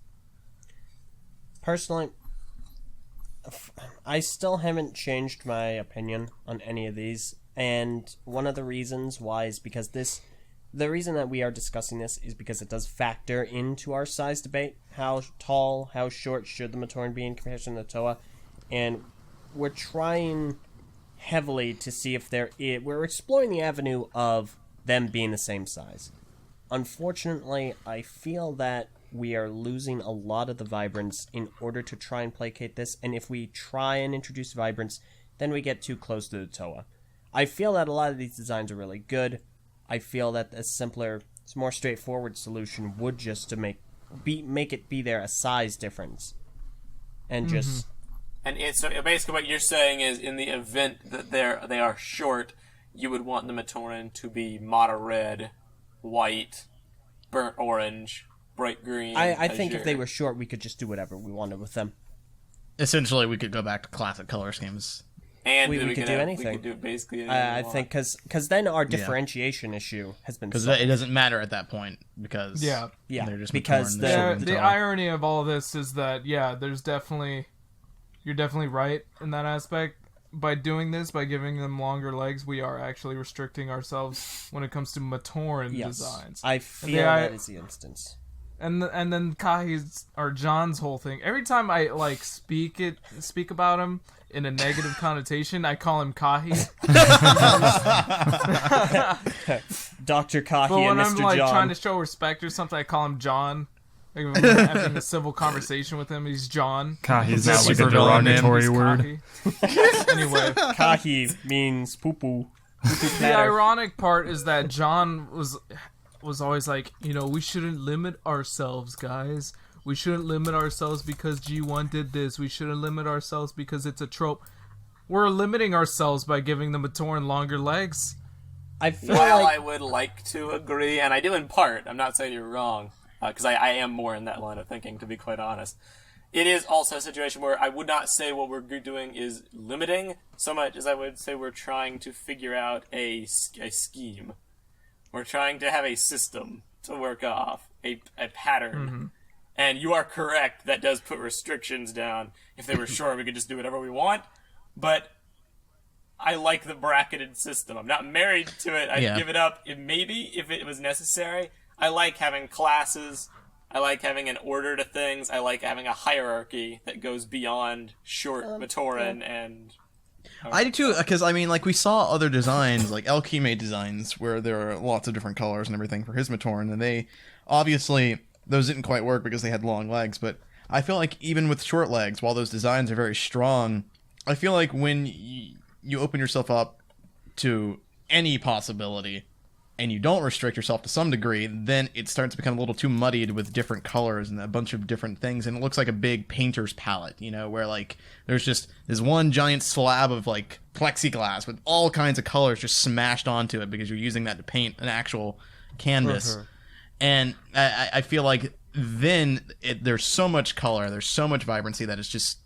Personally, I still haven't changed my opinion on any of these, and one of the reasons why is because the reason that we are discussing this is because it does factor into our size debate. How tall, how short should the Matoran be in comparison to the Toa? And we're trying heavily to see if we're exploring the avenue of them being the same size. Unfortunately, I feel that we are losing a lot of the vibrance in order to try and placate this, and if we try and introduce vibrance, then we get too close to the Toa. I feel that a lot of these designs are really good. I feel that a simpler, more straightforward solution would just to make it be there a size difference, and just. And so basically, what you're saying is, in the event that they are short, you would want the Matoran to be Mata red, white, burnt orange, bright green. I think if azure. they were short, we could just do whatever we wanted with them. Essentially, we could go back to classic color schemes. And we could do anything. We could do basically anything I we think want. because then our differentiation issue has been Because solved. it doesn't matter at that point, because Yeah. they're just because Matoran, the- they're shorter than The Toa. irony of all this is that, you're definitely right in that aspect. By doing this, by giving them longer legs, we are actually restricting ourselves when it comes to Matoran Yes, designs. I feel The that is the instance. And then Kahi's or John's whole thing. Every time I like speak about him in a negative connotation, I call him Kahi. Dr. Kahi But when and I'm Mr. like John. trying to show respect or something, I call him John. Like when I'm having a civil conversation with him, he's John. Kahi's not like a supervillain name. derogatory He's word. Kahi. Anyway, Kahi means poo-poo. the ironic part is that John was always like, we shouldn't limit ourselves, guys. We shouldn't limit ourselves because G1 did this. We shouldn't limit ourselves because it's a trope. We're limiting ourselves by giving the Matoran longer legs. I feel While like I would like to agree, and I do in part, I'm not saying you're wrong, because I am more in that line of thinking, to be quite honest. It is also a situation where I would not say what we're doing is limiting so much as I would say we're trying to figure out a scheme. We're trying to have a system to work off, a pattern. Mm-hmm. And you are correct, that does put restrictions down. If they were short, we could just do whatever we want. But I like the bracketed system. I'm not married to it. I'd give it up if it was necessary. I like having classes. I like having an order to things. I like having a hierarchy that goes beyond short Matoran and... I do too, because we saw other designs, like Eljay made designs where there are lots of different colors and everything for his Matoran, and they obviously those didn't quite work because they had long legs. But I feel like even with short legs, while those designs are very strong, I feel like when you open yourself up to any possibility and you don't restrict yourself to some degree, then it starts to become a little too muddied with different colors and a bunch of different things, and it looks like a big painter's palette, where like there's just this one giant slab of like plexiglass with all kinds of colors just smashed onto it because you're using that to paint an actual canvas. And I feel like then there's so much color, there's so much vibrancy that it's just,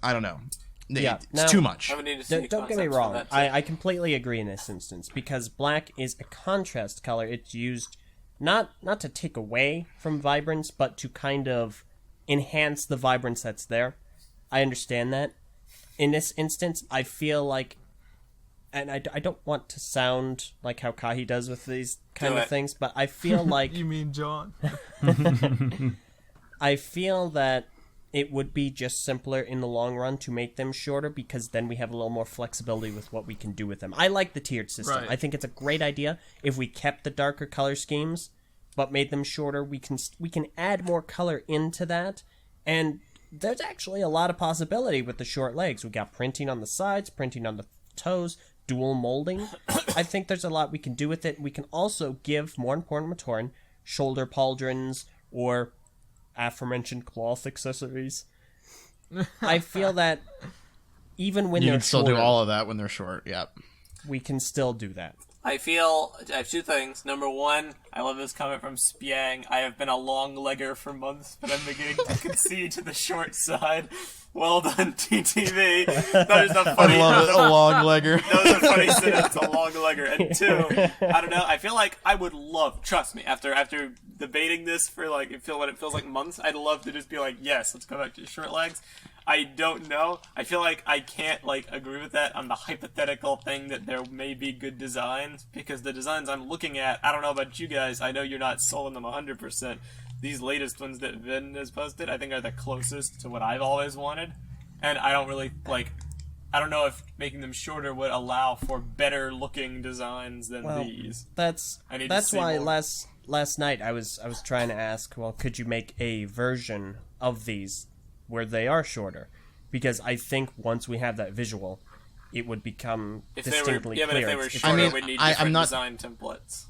I don't know. It's too much. I would need to see don't get me concepts for wrong. that, too. I completely agree in this instance because black is a contrast color. It's used not to take away from vibrance, but to kind of enhance the vibrance that's there. I understand that. In this instance, I feel like, and I don't want to sound like how Kahi does with these kind of things, but I feel like... You mean John? I feel that it would be just simpler in the long run to make them shorter because then we have a little more flexibility with what we can do with them. I like the tiered system. Right. I think it's a great idea. If we kept the darker color schemes but made them shorter, we can add more color into that. And there's actually a lot of possibility with the short legs. We got printing on the sides, printing on the toes, dual molding. I think there's a lot we can do with it. We can also give, more important Matoran, shoulder pauldrons or aforementioned cloth accessories. I feel that even when You they're can still shorter, do all of that when they're short, yep. we can still do that. I have two things. Number one, I love this comment from Spiang. I have been a long legger for months, but I'm beginning to concede to the short side. Well done, TTV. That is a funny. I love it, a long legger. That was a funny sentence, a long legger. And two, I don't know. I feel like I would love. Trust me. After debating this for like it feels like months, I'd love to just be like, yes, let's go back to short legs. I don't know. I feel like I can't agree with that on the hypothetical thing that there may be good designs, because the designs I'm looking at, I don't know about you guys. I know you're not sold on them 100%. These latest ones that Vin has posted, I think are the closest to what I've always wanted, and I don't really I don't know if making them shorter would allow for better looking designs than these. That's why more. last night I was trying to ask, well, could you make a version of these where they are shorter? Because I think once we have that visual, it would become distinctly clear. But if they were shorter, we'd need different design templates.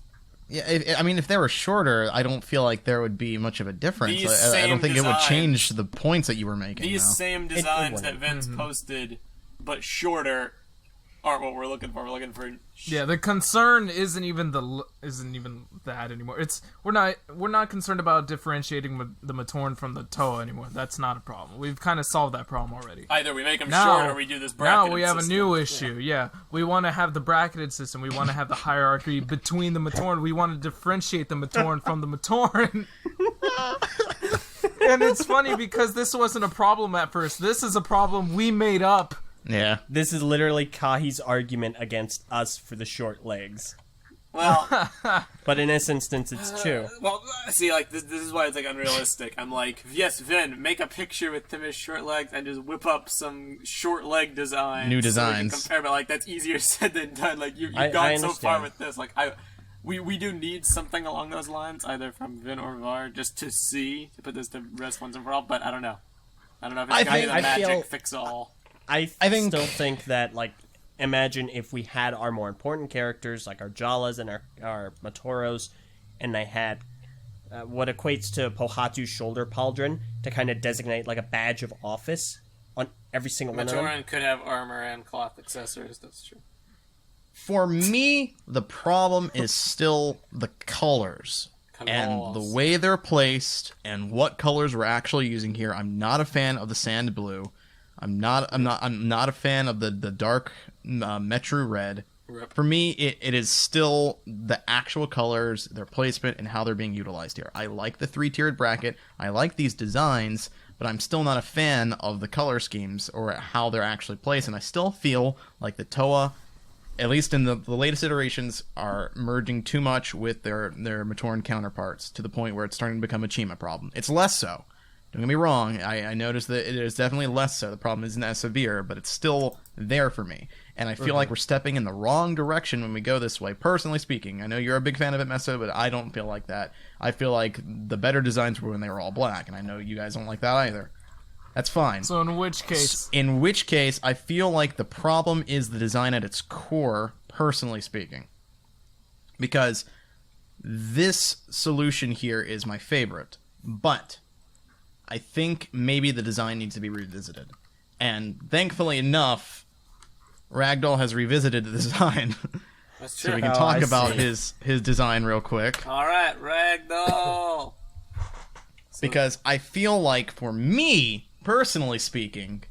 Yeah, if they were shorter, I don't feel like there would be much of a difference. These I don't think same it would designs- change the points that you were making. These though. same designs that wouldn't. Vince posted, but shorter, aren't what we're looking for. We're looking for Yeah, the concern isn't even that anymore. We're not concerned about differentiating the Matoran from the Toa anymore. That's not a problem. We've kind of solved that problem already. either we make them short or we do this bracketed Now we have system. a new issue. Yeah, we want to have the bracketed system. We want to have the hierarchy between the Matoran. We want to differentiate the Matoran from the Matoran. And it's funny because this wasn't a problem at first. This is a problem we made up. Yeah. This is literally Kahi's argument against us for the short legs. Well, But in this instance, it's true. well, see, like this is why it's like unrealistic. I'm like, yes, Vin, make a picture with Tim's short legs and just whip up some short leg designs. New So we can designs. compare, but like that's easier said than done. Like you've I gone so far understand. with this. Like we do need something along those lines, either from Vin or Var, just to put this to rest once and for all. But I don't know. I don't know if it's gonna be the I magic feel- fix all. I think- still think that, like, imagine if we had our more important characters, like our Jalas and our Matoros, and they had what equates to Pohatu's shoulder pauldron to kind of designate, like, a badge of office on every single one of them. Matoran could have armor and cloth accessories. That's true. For me, the problem is still the colors. And the Colors. way they're placed and what colors we're actually using here. I'm not a fan of the sand blue. I'm not a fan of the dark Metru red. Rip. For me, it is still the actual colors, their placement, and how they're being utilized here. I like the 3-tiered bracket. I like these designs, but I'm still not a fan of the color schemes or how they're actually placed. And I still feel like the Toa, at least in the latest iterations, are merging too much with their Matoran counterparts to the point where it's starting to become a Chima problem. It's less so. Don't get me wrong, I noticed that it is definitely less so. The problem isn't as severe, but it's still there for me. And I feel like we're stepping in the wrong direction when we go this way, personally speaking. I know you're a big fan of it, Meso, but I don't feel like that. I feel like the better designs were when they were all black, and I know you guys don't like that either. That's fine. So in which case, I feel like the problem is the design at its core, personally speaking. Because this solution here is my favorite. But I think maybe the design needs to be revisited. And thankfully enough, Ragdoll has revisited the design. That's true. So we can Oh, talk I about see. his design real quick. All right, Ragdoll. Because I feel like, for me, personally speaking,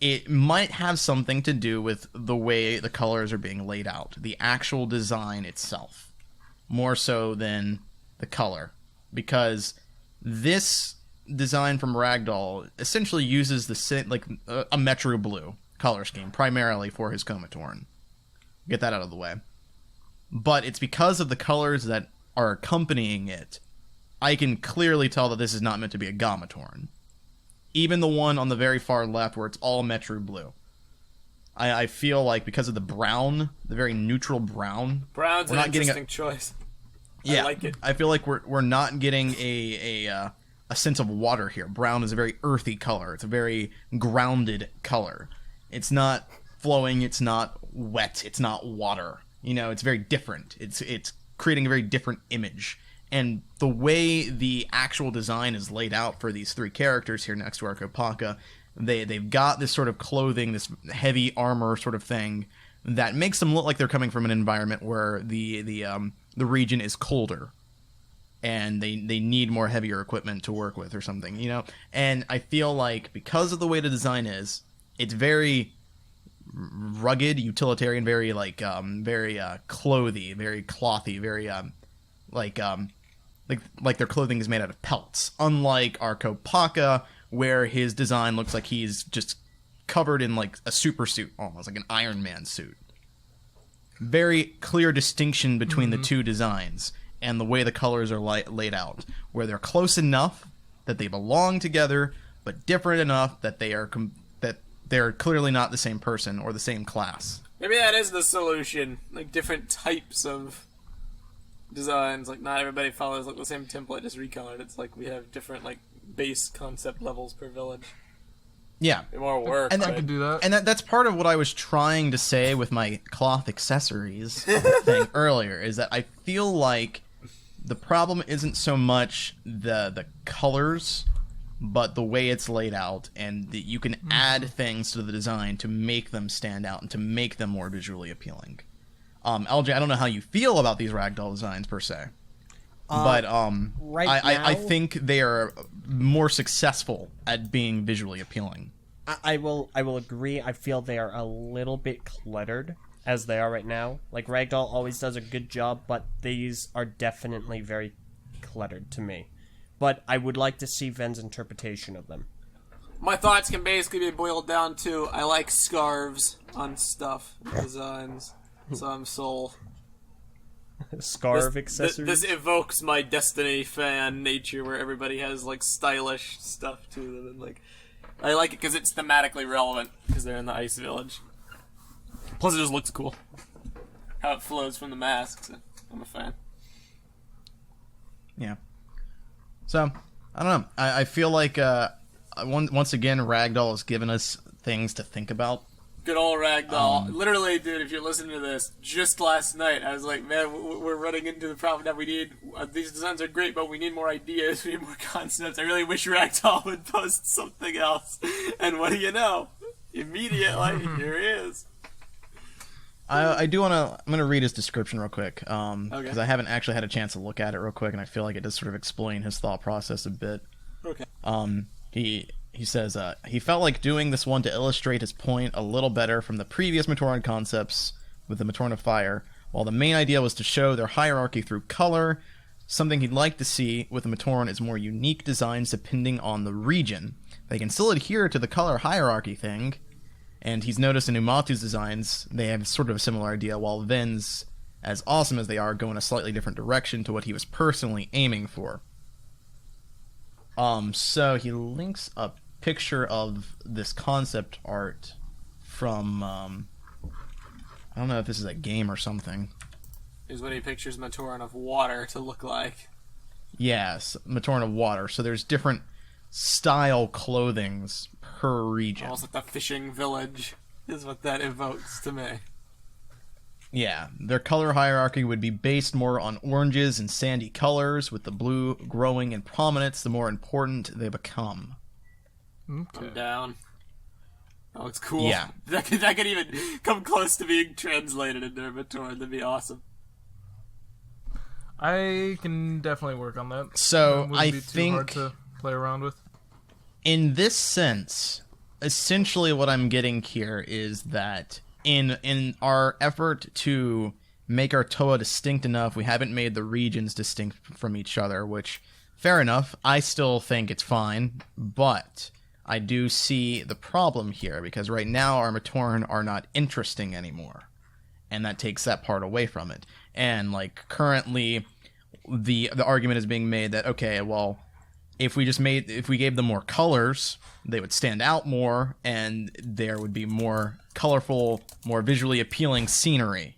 it might have something to do with the way the colors are being laid out. The actual design itself. More so than the color. Because this design from Ragdoll essentially uses a Metro Blue color scheme, primarily for his Komatoran. Get that out of the way. But it's because of the colors that are accompanying it, I can clearly tell that this is not meant to be a Gamatoran. Even the one on the very far left where it's all Metro Blue. I feel like because of the brown, the very neutral brown, Brown's we're an not getting interesting choice. yeah, I like it. I feel like we're not getting a sense of water here. Brown is a very earthy color. It's a very grounded color. It's not flowing. It's not wet. It's not water. You know, it's very different. It's creating a very different image. And the way the actual design is laid out for these three characters here next to our Kopaka, they've got this sort of clothing, this heavy armor sort of thing that makes them look like they're coming from an environment where the region is colder. And they need more heavier equipment to work with or something, you know? And I feel like because of the way the design is, it's very rugged, utilitarian, very clothy, very clothy, very like their clothing is made out of pelts. Unlike our Kopaka, where his design looks like he's just covered in like a super suit, almost like an Iron Man suit. Very clear distinction between the two designs. And the way the colors are laid out, where they're close enough that they belong together, but different enough that they're clearly not the same person or the same class. Maybe that is the solution. Like different types of designs. Like not everybody follows like the same template, just recolored. It's like we have different like base concept levels per village. Yeah, More work. and right? I could do that. and that's part of what I was trying to say with my cloth accessories thing earlier. Is that I feel like the problem isn't so much the colors, but the way it's laid out, and that you can add things to the design to make them stand out and to make them more visually appealing. Eljay, I don't know how you feel about these Ragdoll designs per se, but right I now- think they are more successful at being visually appealing. I will agree. I feel they are a little bit cluttered as they are right now. Like Ragdoll always does a good job, but these are definitely very cluttered to me. But I would like to see Ven's interpretation of them. My thoughts can basically be boiled down to I like scarves on stuff, designs. So I'm sold. Scarf accessories. This evokes my Destiny fan nature, where everybody has like stylish stuff to them, and like I like it because it's thematically relevant because they're in the ice village. Plus, it just looks cool how it flows from the masks. I'm a fan. Yeah. So I don't know. I feel like once again Ragdoll has given us things to think about. Good old Ragdoll. Literally, dude, if you're listening to this, just last night, I was like, man, we're running into the problem that we need. These designs are great, but we need more ideas. We need more concepts. I really wish Ragdoll would post something else. And what do you know? Immediately, here he is. I do want to. I'm going to read his description real quick, because Okay. I haven't actually had a chance to look at it real quick, and I feel like it does sort of explain his thought process a bit. Okay. He says he felt like doing this one to illustrate his point a little better from the previous Matoran concepts with the Matoran of Fire. While the main idea was to show their hierarchy through color, something he'd like to see with the Matoran is more unique designs depending on the region. They can still adhere to the color hierarchy thing, and he's noticed in Oomatu's designs they have sort of a similar idea, while Vin's, as awesome as they are, go in a slightly different direction to what he was personally aiming for. So he links a picture of this concept art from, I don't know if this is a game or something. Here's what he pictures Matoran of water to look like. Yes, Matoran of water. So there's different style clothings per region. Almost like the fishing village is what that evokes to me. Yeah, their color hierarchy would be based more on oranges and sandy colors, with the blue growing in prominence the more important they become. Okay. I'm down. That looks cool. Yeah. That could even come close to being translated into Matoran. That'd be awesome. I can definitely work on that. So, It wouldn't I be too hard think- to play around with. In this sense, essentially what I'm getting here is that in our effort to make our Toa distinct enough, we haven't made the regions distinct from each other, which, fair enough, I still think it's fine, but I do see the problem here, because right now our Matoran are not interesting anymore, and that takes that part away from it. And, like, currently, the argument is being made that, okay, well, if we gave them more colors, they would stand out more, and there would be more colorful, more visually appealing scenery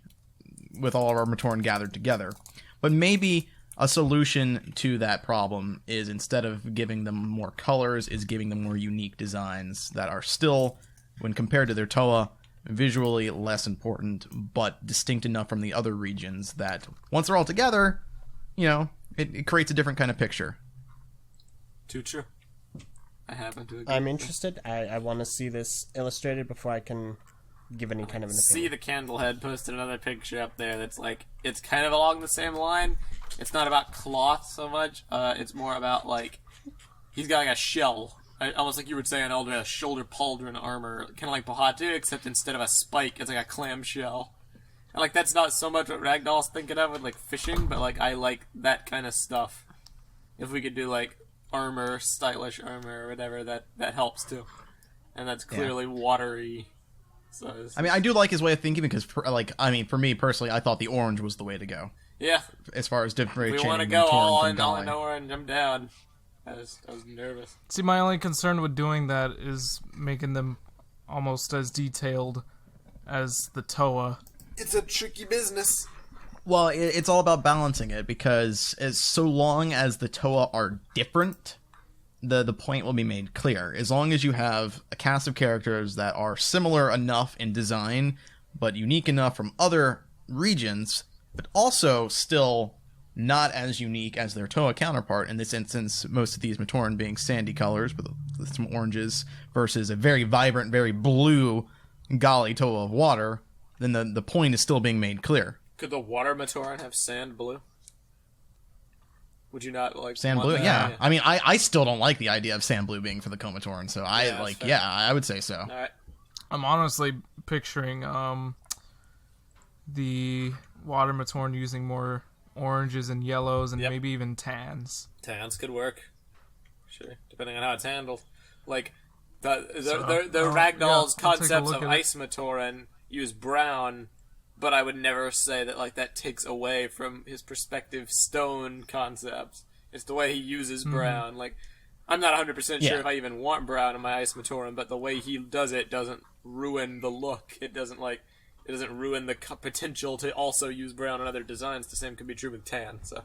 with all of our Matoran gathered together. But maybe a solution to that problem is, instead of giving them more colors, is giving them more unique designs that are still, when compared to their Toa, visually less important, but distinct enough from the other regions that once they're all together, you know, it creates a different kind of picture. Too true. I happen to agree. I'm interested. I want to see this illustrated before I can give any kind of an See opinion. the Candlehead posted another picture up there that's like, it's kind of along the same line. It's not about cloth so much. It's more about, like, he's got like a shell. Almost like you would say an elder, a shoulder pauldron armor. Kind of like Bahatu, except instead of a spike, it's like a clam shell. And, like, that's not so much what Ragdoll's thinking of with, like, fishing, but, like, I like that kind of stuff. If we could do, like, armor, stylish armor, or whatever, that helps too. And that's clearly watery. So I mean, I do like his way of thinking, because, for me personally, I thought the orange was the way to go. yeah, As far as differentiating we want to the go Matoran all from in, all Gali. in orange. I'm down. I was nervous. See, my only concern with doing that is making them almost as detailed as the Toa. It's a tricky business. Well, it's all about balancing it, because so long as the Toa are different, the point will be made clear. As long as you have a cast of characters that are similar enough in design, but unique enough from other regions, but also still not as unique as their Toa counterpart. In this instance, most of these Matoran being sandy colors with some oranges, versus a very vibrant, very blue Gali Toa of water, then the point is still being made clear. Could the water Matoran have sand blue? Would you not like Sand want blue, that? yeah. I mean, I still don't like the idea of sand blue being for the Komatoran, so that's fair. I would say so. All right. I'm honestly picturing the water Matoran using more oranges and yellows and Yep. maybe even tans. Tans could work. Sure, depending on how it's handled. Like the So, Ragdoll's yeah, I'll take a concepts look of at it. Ice Matoran use brown, but I would never say that like that takes away from his perspective stone concepts. It's the way he uses brown. Like, I'm not 100% sure if I even want brown in my Ice Matoran, but the way he does it doesn't ruin the look. It doesn't ruin the potential to also use brown on other designs. The same could be true with tan. So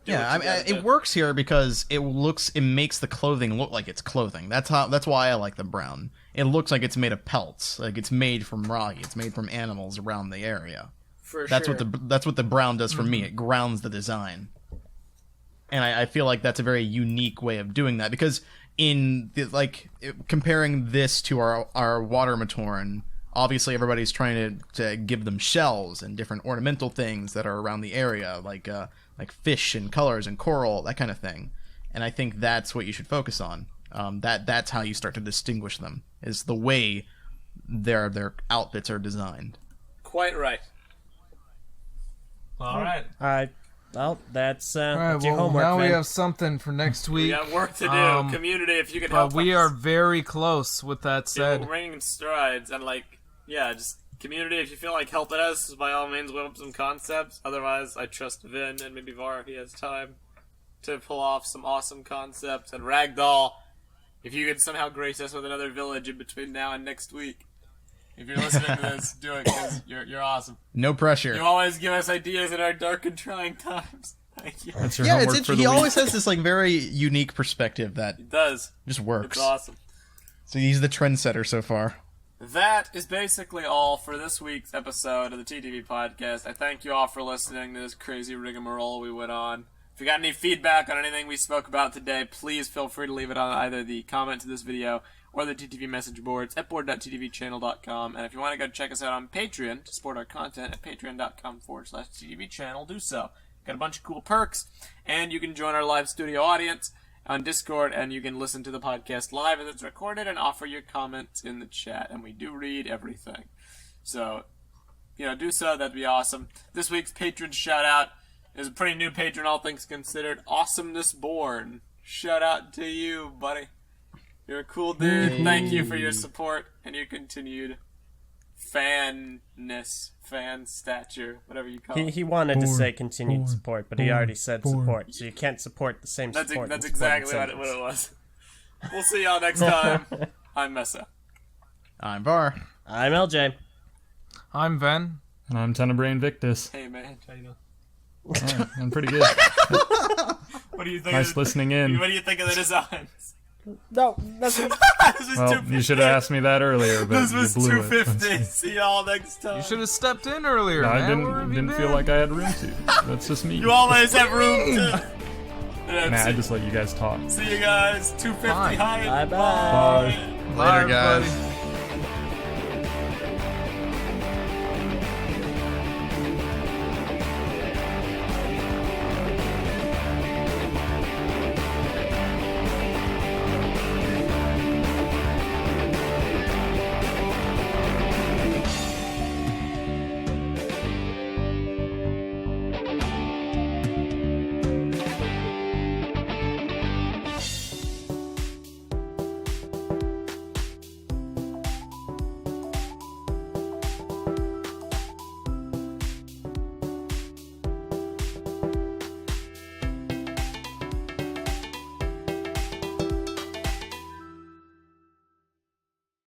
yeah, I mean, it works here because it makes the clothing look like it's clothing. That's why I like the brown. It looks like it's made of pelts, like it's made from rocky. It's made from animals around the area. That's what the brown does for me. It grounds the design. And I feel like that's a very unique way of doing that, because comparing this to our water Matoran, obviously everybody's trying to give them shells and different ornamental things that are around the area, like fish and colors and coral, that kind of thing. And I think that's what you should focus on. That's how you start to distinguish them, is the way their outfits are designed. Quite right. All right. Well, that's All right, your homework. now Vin. we have something for next week. We got work to do. Community, if you could help But we us. are very close. With that said, We're ringing strides, and just community, if you feel like helping us, by all means, whip up some concepts. Otherwise, I trust Vin and maybe Var if he has time to pull off some awesome concepts. And Ragdoll, if you could somehow grace us with another village in between now and next week. If you're listening to this, do it, because you're awesome. No pressure. You always give us ideas in our dark and trying times. Thank you. That's your Yeah, homework for the he week. always has this very unique perspective that It does. just works. It's awesome. So he's the trendsetter so far. That is basically all for this week's episode of the TTV Podcast. I thank you all for listening to this crazy rigmarole we went on. If you got any feedback on anything we spoke about today, please feel free to leave it on either the comment to this video or the TTV message boards at board.tvchannel.com. And if you want to go check us out on Patreon to support our content at patreon.com/TTV channel, do so. Got a bunch of cool perks, and you can join our live studio audience on Discord, and you can listen to the podcast live as it's recorded and offer your comments in the chat, and we do read everything. So, do so. That'd be awesome. This week's patron shout-out is a pretty new patron, all things considered. Awesomeness Born. Shout out to you, buddy. You're a cool dude. Yay. Thank you for your support and your continued fan stature, whatever you call it. He wanted to say continued support, but he already said support, so you can't support the same That's support. that's and support exactly what incentives. it was. We'll see y'all next time. I'm Meso. I'm Var. I'm LJ. I'm Ven. And I'm Tenebrae Invictus. Hey man, how you doing? Alright, I'm pretty good. What do you think? Nice listening in. What do you think of the designs? No, nothing. This was Well, 250. you should have asked me that earlier, but This was you blew 250. it. See y'all next time. You should have stepped in earlier, No, I man. Where have you didn't feel been? like I had room to. That's just me. You always have room to. Nah, I just let you guys talk. See you guys. 250 Fine. high. Bye-bye. Bye. Later, guys. everybody.